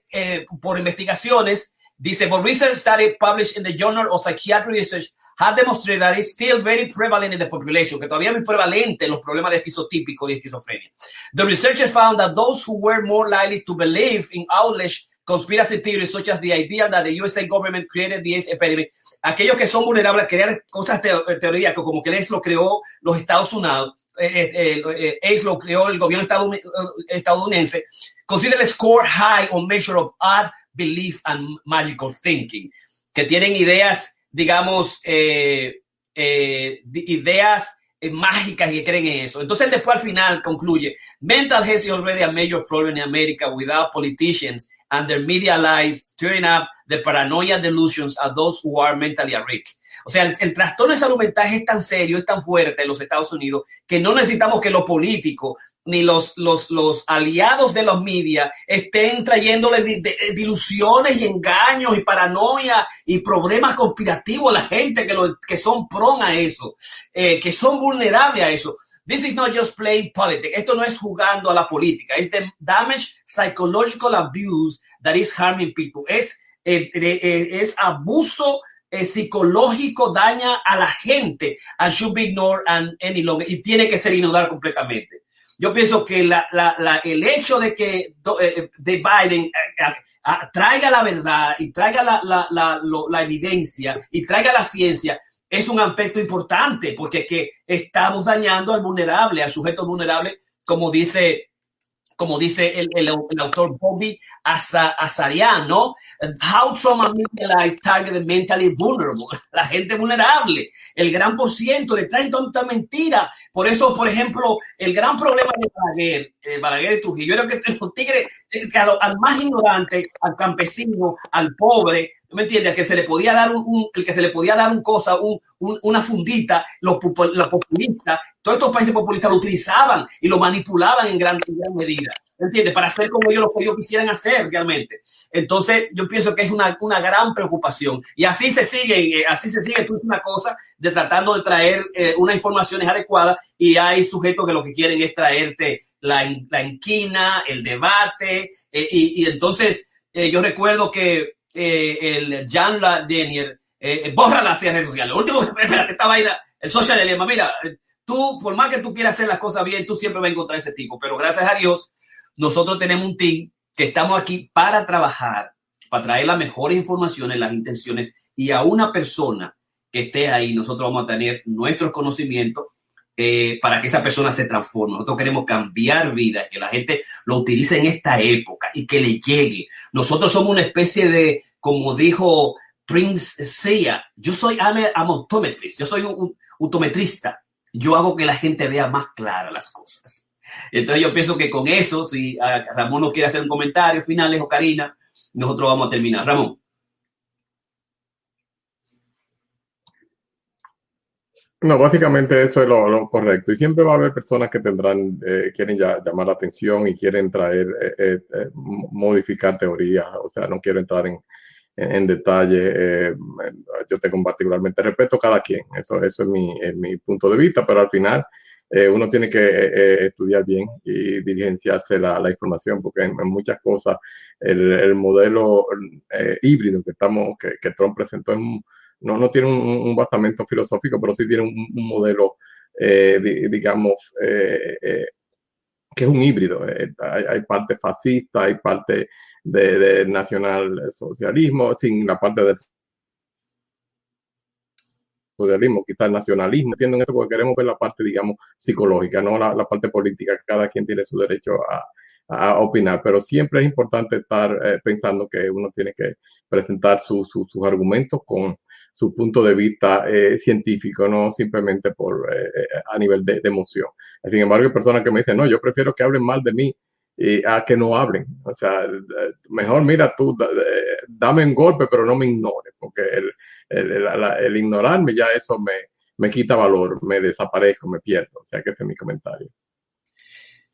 A: por investigaciones, dice, but research study published in the Journal of Psychiatric Research has demonstrated that it's still very prevalent in the population, que todavía es muy prevalente los problemas de esquizotípico y esquizofrenia. The researchers found that those who were more likely to believe in outlandish conspiracy theories, such as the idea that the USA government created the AIDS epidemic, aquellos que son vulnerables a crear cosas teorías como que AIDS lo creó los Estados Unidos, AIDS lo creó el gobierno estadounidense, consider the score high on measure of odd belief and magical thinking, que tienen ideas, digamos, ideas mágicas y que creen en eso. Entonces, después al final concluye, mental health is already a major problem in America without politicians and their media allies turning up the paranoia delusions of those who are mentally weak. O sea, el trastorno de salud mental es tan serio, es tan fuerte en los Estados Unidos que no necesitamos que los políticos ni los aliados de los media estén trayéndole dilusiones y engaños y paranoia y problemas conspirativos a la gente que son prone a eso, que son vulnerables a eso. This is not just playing politics. Esto no es jugando a la política. Es the damage psychological abuse that is harming people. Es abuso psicológico, daña a la gente and should be ignored any longer. Y tiene que ser ignorado completamente. Yo pienso que el hecho de que de Biden traiga la verdad y traiga la evidencia y traiga la ciencia es un aspecto importante porque que estamos dañando al vulnerable, al sujeto vulnerable como dice el autor Bobby Azarian, ¿no? How trauma mentalized targeted mentally vulnerable. La gente vulnerable. El gran por ciento detrás de tanta mentira. Por eso, por ejemplo, el gran problema de Balaguer y Trujillo era que los tigres, al más ignorante, al campesino, al pobre, ¿me entiendes? Al que se le podía dar una fundita, los populistas, todos estos países populistas lo utilizaban y lo manipulaban en gran medida, ¿entiendes? Para hacer como ellos lo que ellos quisieran hacer realmente. Entonces, yo pienso que es una gran preocupación. Y así se sigue, tú es una cosa de tratando de traer unas informaciones adecuadas, y hay sujetos que lo que quieren es traerte la enquina, el debate, y entonces yo recuerdo que el Jan Denier borra las redes sociales. Lo último, espérate, esta vaina, el social dilemma, mira, tú, por más que tú quieras hacer las cosas bien, tú siempre vas a encontrar ese tipo, pero gracias a Dios, nosotros tenemos un team que estamos aquí para trabajar, para traer las mejores informaciones, las intenciones, y a una persona que esté ahí, nosotros vamos a tener nuestros conocimientos para que esa persona se transforme. Nosotros queremos cambiar vidas, que la gente lo utilice en esta época y que le llegue. Nosotros somos una especie de, como dijo Prince Sia, yo soy I'm optometrist, yo soy un optometrista. Yo hago que la gente vea más claras las cosas. Entonces yo pienso que con eso, si Ramón no quiere hacer un comentario final, o Karina, nosotros vamos a terminar. Ramón.
B: No, básicamente eso es lo correcto. Y siempre va a haber personas que quieren llamar la atención y quieren modificar teorías. O sea, no quiero entrar en detalle. Yo tengo particularmente respeto a cada quien. Eso es mi punto de vista, pero al final uno tiene que estudiar bien y diligenciarse la información, porque en muchas cosas el modelo híbrido que Trump presentó no tiene un basamento filosófico, pero sí tiene un modelo, digamos, que es un híbrido. Hay parte fascista, hay parte de nacionalsocialismo, sin la parte del socialismo, quizás el nacionalismo. Entienden esto porque queremos ver la parte, digamos, psicológica, no la parte política. Cada quien tiene su derecho a opinar, pero siempre es importante estar pensando que uno tiene que presentar sus argumentos con su punto de vista científico, no simplemente a nivel de emoción. Sin embargo, hay personas que me dicen, no, yo prefiero que hablen mal de mí a que no hablen. O sea, mejor mira tú, dame un golpe, pero no me ignores, porque el ignorarme ya eso me quita valor, me desaparezco, me pierdo. O sea, que ese es mi comentario.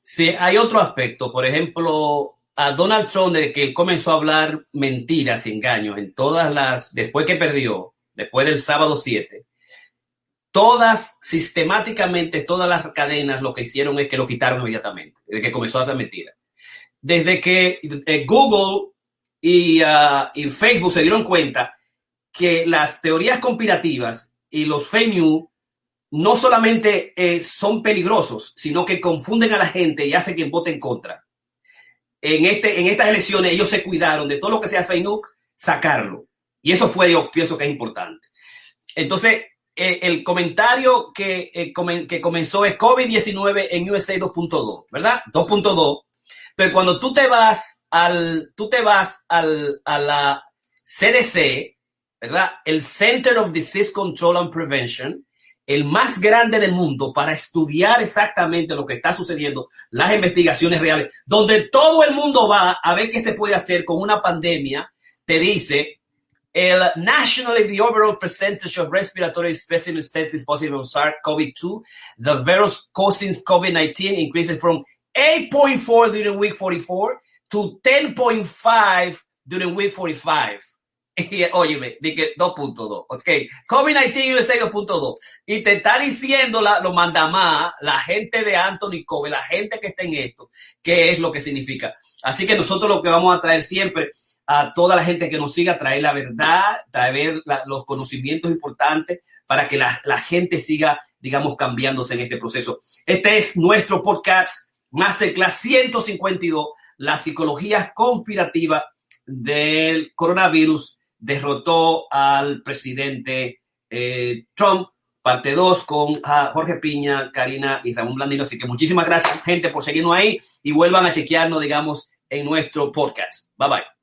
A: Sí, hay otro aspecto. Por ejemplo, a Donald Trump, de que él comenzó a hablar mentiras y engaños después que perdió, después del sábado 7, sistemáticamente, todas las cadenas lo que hicieron es que lo quitaron inmediatamente, desde que comenzó a hacer mentiras. Desde que Google y Facebook se dieron cuenta que las teorías conspirativas y los fake news no solamente son peligrosos, sino que confunden a la gente y hacen que vote en contra. En estas elecciones ellos se cuidaron de todo lo que sea fake news, sacarlo. Y eso yo pienso que es importante. Entonces, el comentario que comenzó es COVID-19 en USA 2.2, ¿verdad? 2.2. Pero cuando tú te vas a la CDC, ¿verdad? El Center of Disease Control and Prevention, el más grande del mundo para estudiar exactamente lo que está sucediendo, las investigaciones reales, donde todo el mundo va a ver qué se puede hacer con una pandemia, te dice, nationally, the overall percentage of respiratory specimens tested positive on SARS-CoV-2, the virus causing COVID-19 increases from 8.4 during week 44 to 10.5 during week 45. Óyeme, dije 2.2. Ok, COVID-19 USA 2.2. Y te está diciendo los mandamás, la gente de Anthony Cove, la gente que está en esto, qué es lo que significa. Así que nosotros lo que vamos a traer siempre a toda la gente que nos siga, traer la verdad, traer los conocimientos importantes para que la gente siga, digamos, cambiándose en este proceso. Este es nuestro podcast Masterclass 152, la psicología conspirativa del coronavirus derrotó al presidente Trump parte 2 con Jorge Piña, Karina y Ramón Blandino. Así que muchísimas gracias, gente, por seguirnos ahí y vuelvan a chequearnos, digamos, en nuestro podcast. Bye, bye.